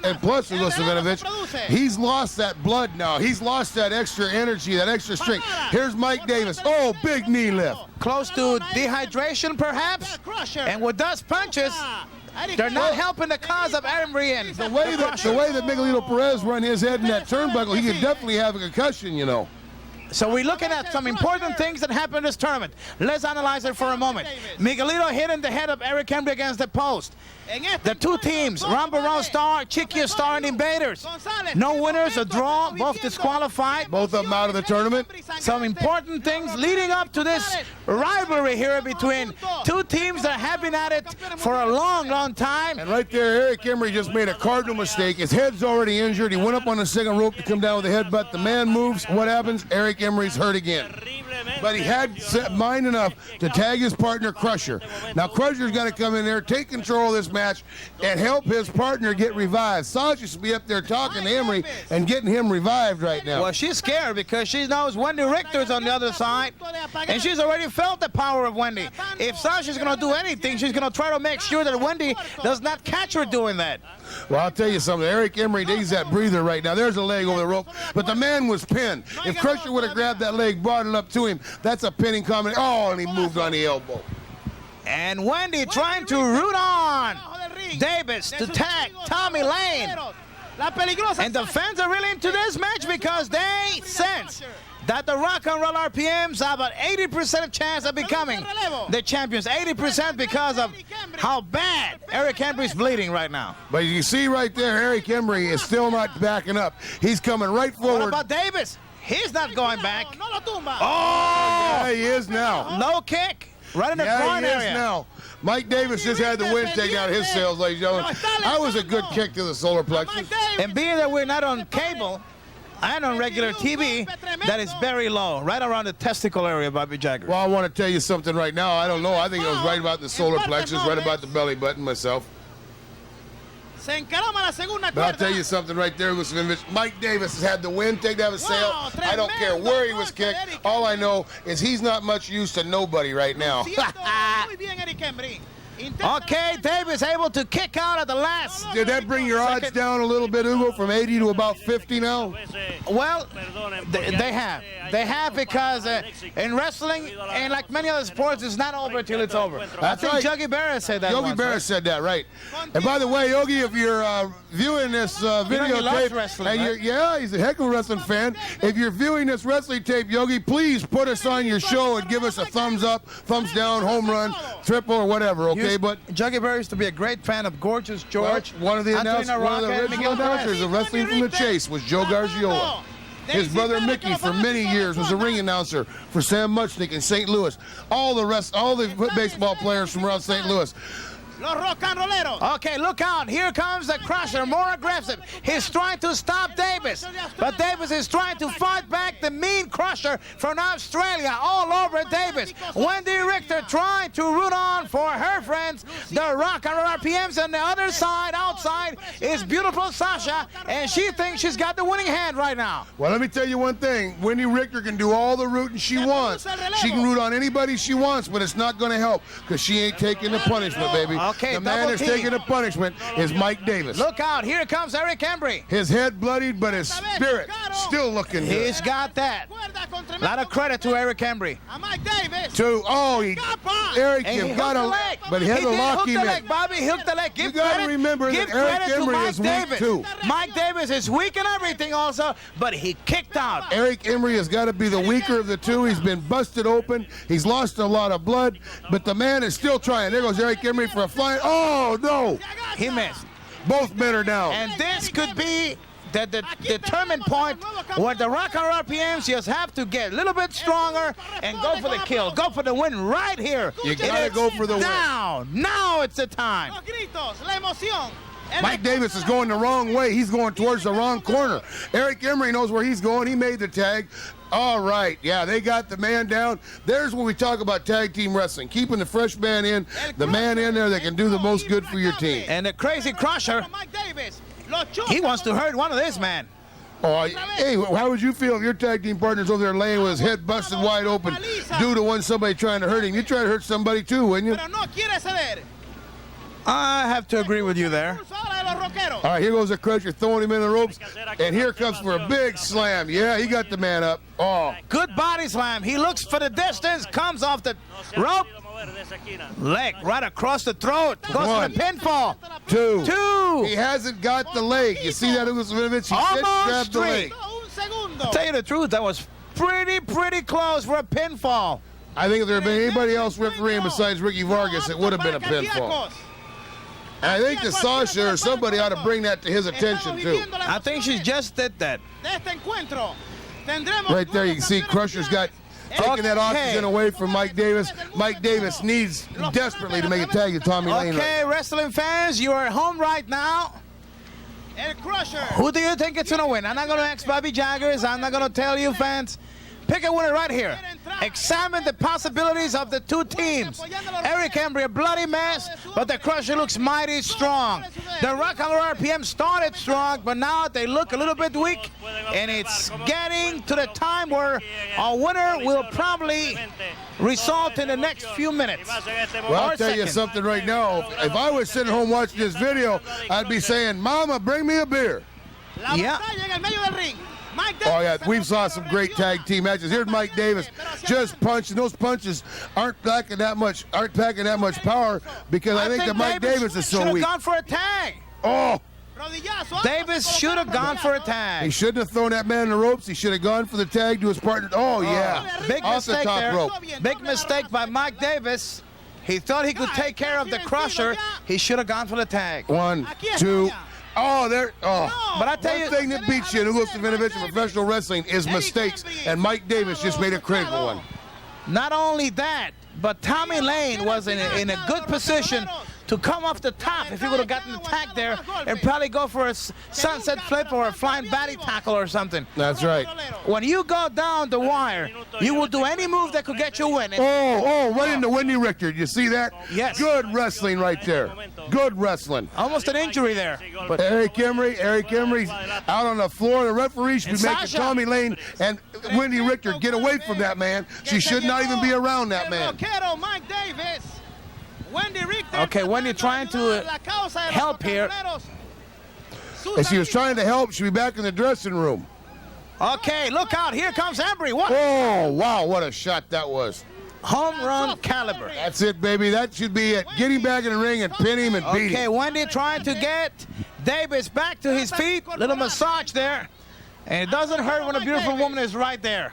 And plus, Hugo Savinovich, he's lost that blood now. He's lost that extra energy, that extra strength. Here's Mike Davis. Oh, big knee lift. Close to dehydration, perhaps. And with those punches, they're not helping the cause of Embry and the way that Miguelito Perez run his head in that turnbuckle, he could definitely have a concussion, you know. So we're looking at some important things that happened in this tournament. Let's analyze it for a moment. Miguelito hitting the head of Eric Embry against the post. The two teams, Rambo Starr, Chicky Starr, and Invaders. No winners, a draw, both disqualified. Both of them out of the tournament. Some important things leading up to this rivalry here between two teams that have been at it for a long time. And right there, Eric Embry just made a cardinal mistake. His head's already injured. He went up on the second rope to come down with a headbutt. The man moves. What happens? Eric Embry's hurt again. But he had mind enough to tag his partner, Crusher. Now, Crusher's got to come in there, take control of this match, and help his partner get revived. Sasha should be up there talking to Embry and getting him revived right now. Well, she's scared because she knows Wendy Richter's on the other side, and she's already felt the power of Wendy. If Sasha's going to do anything, she's going to try to make sure that Wendy does not catch her doing that. Well, I'll tell you something. Eric Embry needs that breather right now. There's a leg over the rope, but the man was pinned. If Crusher would have grabbed that leg, brought it up to him, that's a pinning comment. Oh, and he moved on the elbow. And Wendy trying to root on Davis to tag Tommy Lane. And the fans are really into this match because they sense that the Rock and Roll RPMs have an 80% of chance of becoming the champions. 80% because of how bad Eric Embry's bleeding right now. But you see right there, Eric Embry is still not backing up. He's coming right forward. What about Davis? He's not going back. Oh! Yeah, he is now. Low kick. Right in the groin area. He is now. Mike Davis just had the win take out his sails, ladies and gentlemen. That was a good kick to the solar plexus. And being that we're not on cable and on regular TV, that is very low, right around the testicle area, Bobby Jagger. Well, I want to tell you something right now. I don't know. I think it was right about the solar plexus, right about the belly button myself. But I'll tell you something right there, Mike Davis has had the win, take out his sail. I don't care where he was kicked. All I know is he's not much use to nobody right now. Okay, Davis able to kick out at the last. Did that bring your odds down a little bit, Hugo, from 80 to about 50 now? Well, they have. They have because in wrestling, and like many other sports, it's not over till it's over. That's I think right. Yogi Berra said that Yogi once, Berra right? said that, right. And by the way, Yogi, if you're viewing this videotape, wrestling, and right? he's a heck of a wrestling fan. If you're viewing this wrestling tape, Yogi, please put us on your show and give us a thumbs up, thumbs down, home run, triple, or whatever, okay? But Yogi Berra used to be a great fan of Gorgeous George. one of the original announcers of Wrestling from the Chase was Joe Gargiola. His brother Mickey, for many years, was a ring announcer for Sam Muchnick in St. Louis. All the baseball players from around St. Louis. Okay, look out. Here comes the Crusher, more aggressive. He's trying to stop Davis. But Davis is trying to fight back the mean Crusher from Australia all over Davis. Wendy Richter trying to root on for her friends, the Rock and Roll RPMs. And the other side, outside, is beautiful Sasha. And she thinks she's got the winning hand right now. Well, let me tell you one thing. Wendy Richter can do all the rooting she wants. She can root on anybody she wants, but it's not going to help because she ain't taking the punishment, baby. Okay, the man that's taking the punishment is Mike Davis. Look out, here comes Eric Embry. His head bloodied, but his spirit still looking good. He's got that. A lot of credit to Eric Embry. Eric, you've got to, but he had to lock him in. Bobby hooked the leg. You got to remember that Eric Embry is weak too. Mike Davis is weak in everything also, but he kicked out. Eric Embry has got to be the weaker of the two. He's been busted open. He's lost a lot of blood, but the man is still trying. There goes Eric Embry for a flying. Oh, no. He missed. Both men are down. And this could be the determined point where the Rock and Roll RPMs just have to get a little bit stronger and go for the kill. Go for the win right here. You got to go for the win. Now it's the time. Mike Davis is going the wrong way. He's going towards the wrong corner. Eric Embry knows where he's going. He made the tag. All right. Yeah, they got the man down. There's when we talk about tag team wrestling. Keeping the fresh man in, the man in there that can do the most good for your team. And the Crazy Crusher, he wants to hurt one of this man. Oh, hey, how would you feel if your tag team partner's over there laying with his head busted wide open due to somebody trying to hurt him? You'd try to hurt somebody too, wouldn't you? I have to agree with you there. All right, here goes the Crusher throwing him in the ropes. And here comes for a big slam. Yeah, he got the man up. Oh. Good body slam. He looks for the distance, comes off the rope. Leg right across the throat. Goes for the pinfall. Two. He hasn't got the leg. You see that, Hugo Sminovich? He Almost grabbed the leg. To tell you the truth, that was pretty close for a pinfall. I think if there had been anybody else refereeing besides Ricky Vargas, it would have been a pinfall. And I think that Sasha or somebody ought to bring that to his attention, too. I think she just did that. Right there, you can see Crusher's got taking that oxygen away from Mike Davis. Mike Davis needs desperately to make a tag to Tommy Lane. Okay, wrestling fans, you are home right now. Who do you think it's going to win? I'm not going to ask Bobby Jaggers. I'm not going to tell you, fans. Pick a winner right here. Examine the possibilities of the two teams. Eric Embry, a bloody mess, but the Crusher looks mighty strong. The Rock and Roll RPM started strong, but now they look a little bit weak, and it's getting to the time where a winner will probably result in the next few minutes. Well, I'll tell you something right now. If I was sitting home watching this video, I'd be saying, Mama, bring me a beer. Yeah. Oh, yeah, we've saw some great tag team matches. Here's Mike Davis just punching. Those punches aren't packing that much power because I think that Mike Davis is so weak. Should have gone for a tag. Oh, Davis should have gone for a He tag. shouldn't have thrown that man in the ropes. He should have gone for the tag to his partner. Oh, yeah. Big Off the mistake top there. rope. Big mistake by Mike Davis. He thought he could take care of the Crusher. He should have gone for the tag. 1, 2. Oh, there. Oh. But I tell you, One thing that beats you in Hugo Savinovich in professional wrestling is mistakes, and Mike Davis just made a critical one. not only that, but Tommy Lane was in a good position to come off the top if he would have gotten the tag there and probably go for a sunset flip or a flying batty tackle or something. That's right. When you go down the wire, you will do any move that could get you a win. Right into Wendy Richter. You see that? Yes. Good wrestling right there. Good wrestling. Almost an injury there. But Eric Embry's out on the floor. The referee should be making Tommy Lane and Wendy Richter get away from that man. She should not even be around that man. Okay, Wendy trying to help here. As she was trying to help, she'll be back in the dressing room. Okay, look out. Here comes Embry. What? Oh, wow, what a shot that was. Home run caliber. That's it, baby. That should be it. Get him back in the ring and pin him and beat Okay, him. Wendy trying to get Davis back to his feet. Little massage there. And it doesn't hurt when a beautiful woman is right there.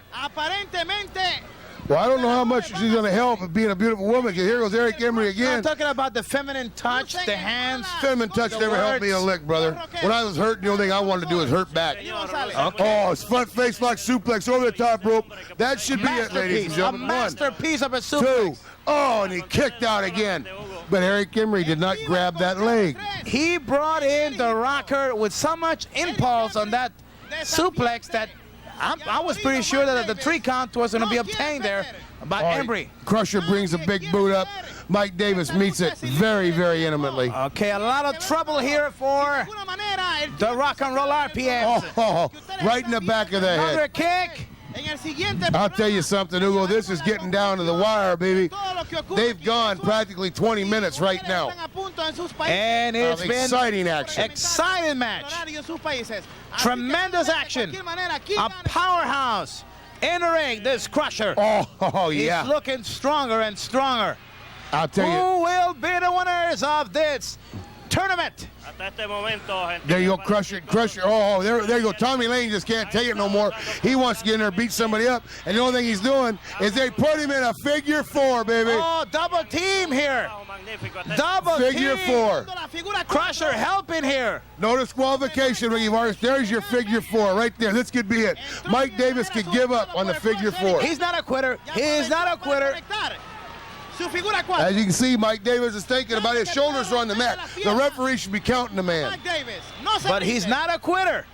Well, I don't know how much she's going to help with being a beautiful woman, because here goes Eric Embry I'm again. talking about the feminine touch, the hands. Feminine touch never helped me a lick, brother. When I was hurt, the only thing I wanted to do was hurt back. Okay. Oh, it's front face lock suplex over the top rope. That should be it, ladies and A gentlemen. 1, masterpiece of a suplex. 2. Oh, and he kicked out again. But Eric Embry did not grab that leg. He brought in the rocker with so much impulse on that suplex that I was pretty sure that the 3 count was going to be obtained there by Embry. Crusher brings a big boot up. Mike Davis meets it very, very intimately. Okay, a lot of trouble here for the Rock and Roll RPM. Oh, right in the back of the Another head. kick. I'll tell you something, Hugo. This is getting down to the wire, baby. They've gone practically 20 minutes right now. And it's been Exciting action. exciting match. Tremendous action. A powerhouse in the ring, this Crusher. Oh, yeah. He's looking stronger and stronger. I'll tell you. Who will be the winners of this tournament? There you go, Crusher. Oh, there you go. Tommy Lane just can't take it no more. He wants to get in there and beat somebody up. And the only thing he's doing is they put him in a figure 4, baby. Oh, double team here. Double Figure team. 4. Crusher helping here. No disqualification, Ricky Vargas. There's your figure 4 right there. This could be it. Mike Davis could give up on the figure 4. He's not a quitter. He is not a quitter. As you can see, Mike Davis is thinking about it. His shoulders are on the mat. The referee should be counting the man. But he's not a quitter.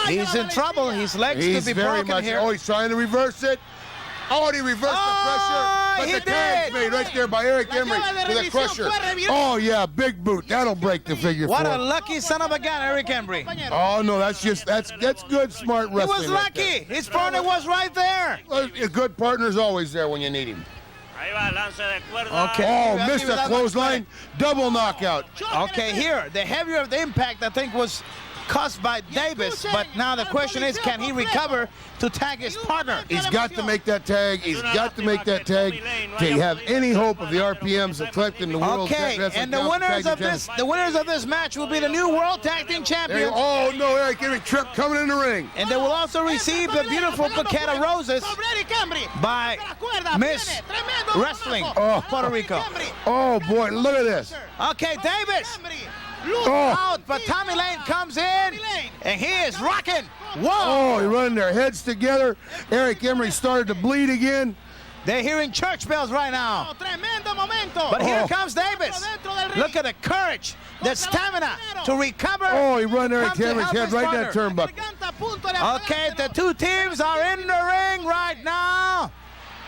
He's in trouble. His legs He's could be very broken much. here. Oh, he's trying to reverse it. Oh, and he reversed the pressure. But he the tag's did. made right there by Eric Embry with a crusher. Oh, yeah, big boot. That'll break the figure 4. What a lucky son of a gun, Eric Embry. Oh, no, that's good, smart He wrestling. was right lucky. His partner was right there. there. A good partner's always there when you need him. Okay. Oh, missed a clothesline. Double knockout. Okay, here, the heavier of the impact, I think, was caused by Davis. But now the question is, can he recover to tag his partner? He's got to make that tag. He's got to make that tag to have any hope of the RPMs of collecting the World Okay, Wrestling and the Council winners Tag of Team this, the winners of this match will be the new World Tag Team Champions. Oh, no, Eric Embry trip coming in the ring. And they will also receive the beautiful bouquet of roses by Miss Wrestling Puerto Rico. Oh, boy, look at this. Okay, Davis Oh. out, but Tommy Lane comes in, and he is rocking. Whoa! Oh, they're running their heads together. Eric Embry started to bleed again. They're hearing church bells right now. But here comes Davis. Look at the courage, the stamina to recover. Oh, he run Eric come to Embry's help head his right in that partner. turnbuckle. Okay, the two teams are in the ring right now.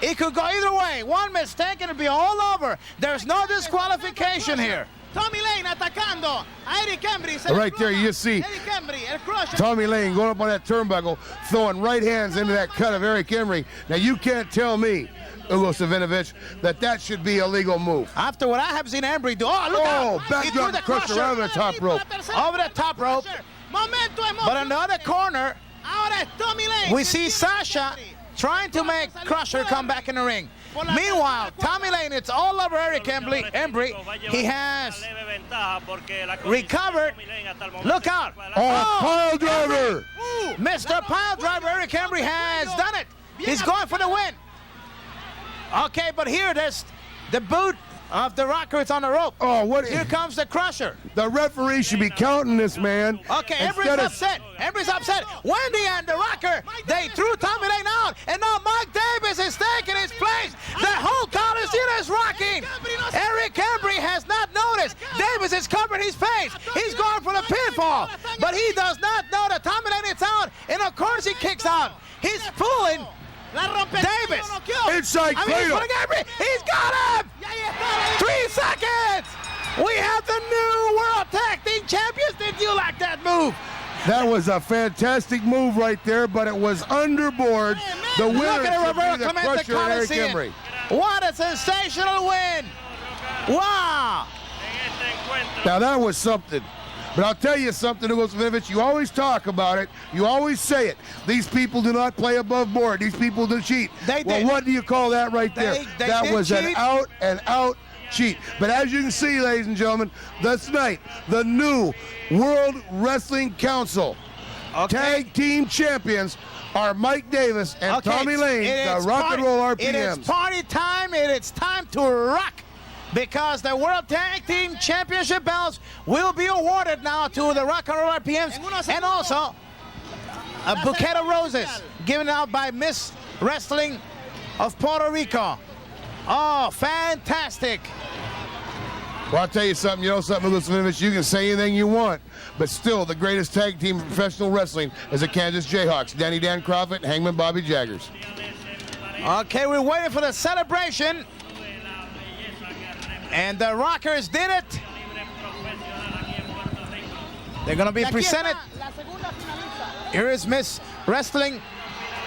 It could go either way. One mistake and it'll be all over. There's no disqualification here. Tommy Lane atacando a Eric Embry. Right there, you see Eric Embry, el Crusher. Tommy Lane going up on that turnbuckle, throwing right hands into that cut of Eric Embry. Now, you can't tell me, Hugo Savinovich, that should be a legal move. After what I have seen Embry do, oh, look out. He backdrop threw the crusher right over the top rope. Over the top rope. But in the other corner, we see Sasha trying to make Crusher come back in the ring. Meanwhile, Tommy Lane, it's all over Eric Embry. He has recovered. Look out. Oh, pile driver. Mr. Pile Driver Eric Embry has done it. He's going for the win. Okay, but here, there's the boot of the Rocker. It's on the rope. Oh, what? Here comes the Crusher. The referee should be counting this, man. Okay, Embry's upset. Embry's upset. Wendy and the Rocker, they threw Tommy Lane out, and now Mike Davis is taking his place. The whole Coliseum is rocking. Eric Embry has not noticed. Davis is covering his face. He's going for the pinfall, but he does not know that Tommy Lane is out, and of course he kicks out. He's pulling Davis. Inside cradle. He's got him. 3 seconds. We have the new World Tag Team Champions. Did you like that move? That was a fantastic move right there, but it was underboard. The winner Look at should be the Crusher, Eric Embry. What a sensational win. Wow. Now that was something. But I'll tell you something, Hugo Savinovich, you always talk about it. You always say it. These people do not play above board. These people do cheat. They well, did. What do you call that right there? That was an out-and-out cheat. But as you can see, ladies and gentlemen, this night, the new World Wrestling Council Tag Team Champions are Mike Davis and Tommy Lane, the Rock and Roll RPMs. It is party time. It's time to rock, because the World Tag Team Championship belts will be awarded now to the Rock and Roll RPMs, and also a bouquet of roses given out by Miss Wrestling of Puerto Rico. Oh, fantastic. Well, I'll tell you something. You know something, Hugo Savinovich? You can say anything you want, but still the greatest tag team in professional wrestling is the Kansas Jayhawks. Danny Dan Crockett and Hangman Bobby Jaggers. Okay, we're waiting for the celebration. And the Rockers did it. They're going to be presented. Here is Miss Wrestling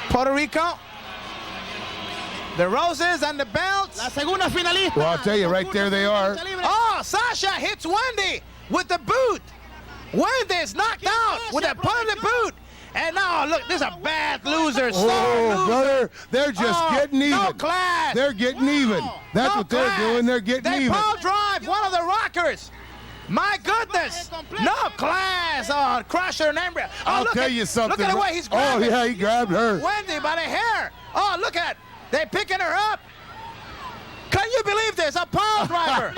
Puerto Rico. The roses and the belts. Well, I'll tell you, right there they are. Oh, Sasha hits Wendy with the boot. Wendy's knocked out with a part of the boot. And now, look, this is a bad loser. Oh, brother, they're just getting even. No class. They're getting even. That's what they're doing. They're getting even. They power drive one of the Rockers. My goodness. No class on Crusher and Embry. Oh, I'll tell you something. Look at the way he's grabbing. Oh, yeah, he grabbed her. Wendy by the hair. Oh, look at. They're picking her up. Can you believe this? A power driver.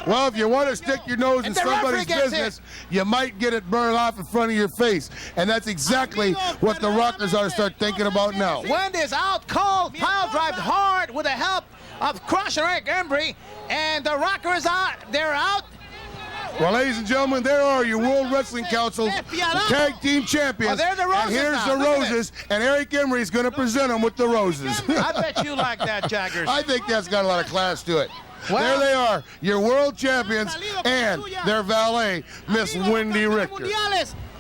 Well, if you want to stick your nose in somebody's business, you might get it burned off in front of your face. And that's exactly what the Rockers are start thinking about now. Wendy's out cold, pile drive hard with the help of Crusher Eric Embry. And the Rockers out. They're out. Well, ladies and gentlemen, there are your World Wrestling Council Tag Team Champions. Oh, they're the roses and here's now. the roses, and Eric Embry is going to present them with the roses. I bet you like that, Jaggers. I think that's got a lot of class to it. Well, there they are, your world champions and their valet, Miss Wendy Richter.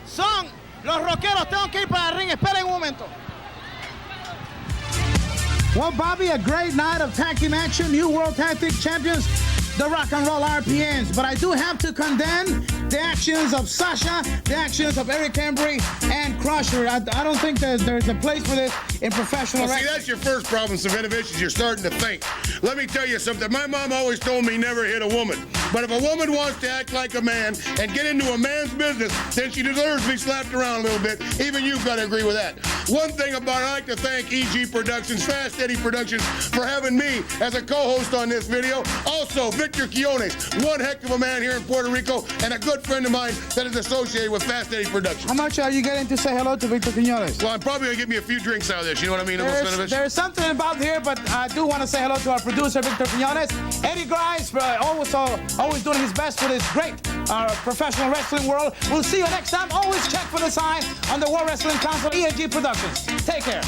Son los rockeros. Tengo que ir para el ring. Esperen un momento. Well, Bobby, a great night of tag team action. New World Tag Team Champions, the Rock and Roll RPMs. But I do have to condemn the actions of Sasha, the actions of Eric Embry, and Crusher. I don't think there's a place for this in professional wrestling. See, that's your first problem, Savinovich, is you're starting to think. Let me tell you something. My mom always told me never hit a woman. But if a woman wants to act like a man and get into a man's business, then she deserves to be slapped around a little bit. Even you've got to agree with that. One thing about it, I'd like to thank EG Productions, Fast Eddie Productions, for having me as a co-host on this video. Also, Victor Quiones, one heck of a man here in Puerto Rico, and a good friend of mine that is associated with Fast Eddie Productions. How much are you getting to say hello to Victor Quiones? Well, I'm probably going to get me a few drinks out of this, you know what I mean? There's something about here, but I do want to say hello to our producer, Victor Quiones. Eddie Grimes, always doing his best for this great professional wrestling world. We'll see you next time. Always check for the sign on the World Wrestling Council, ENG Productions. Take care.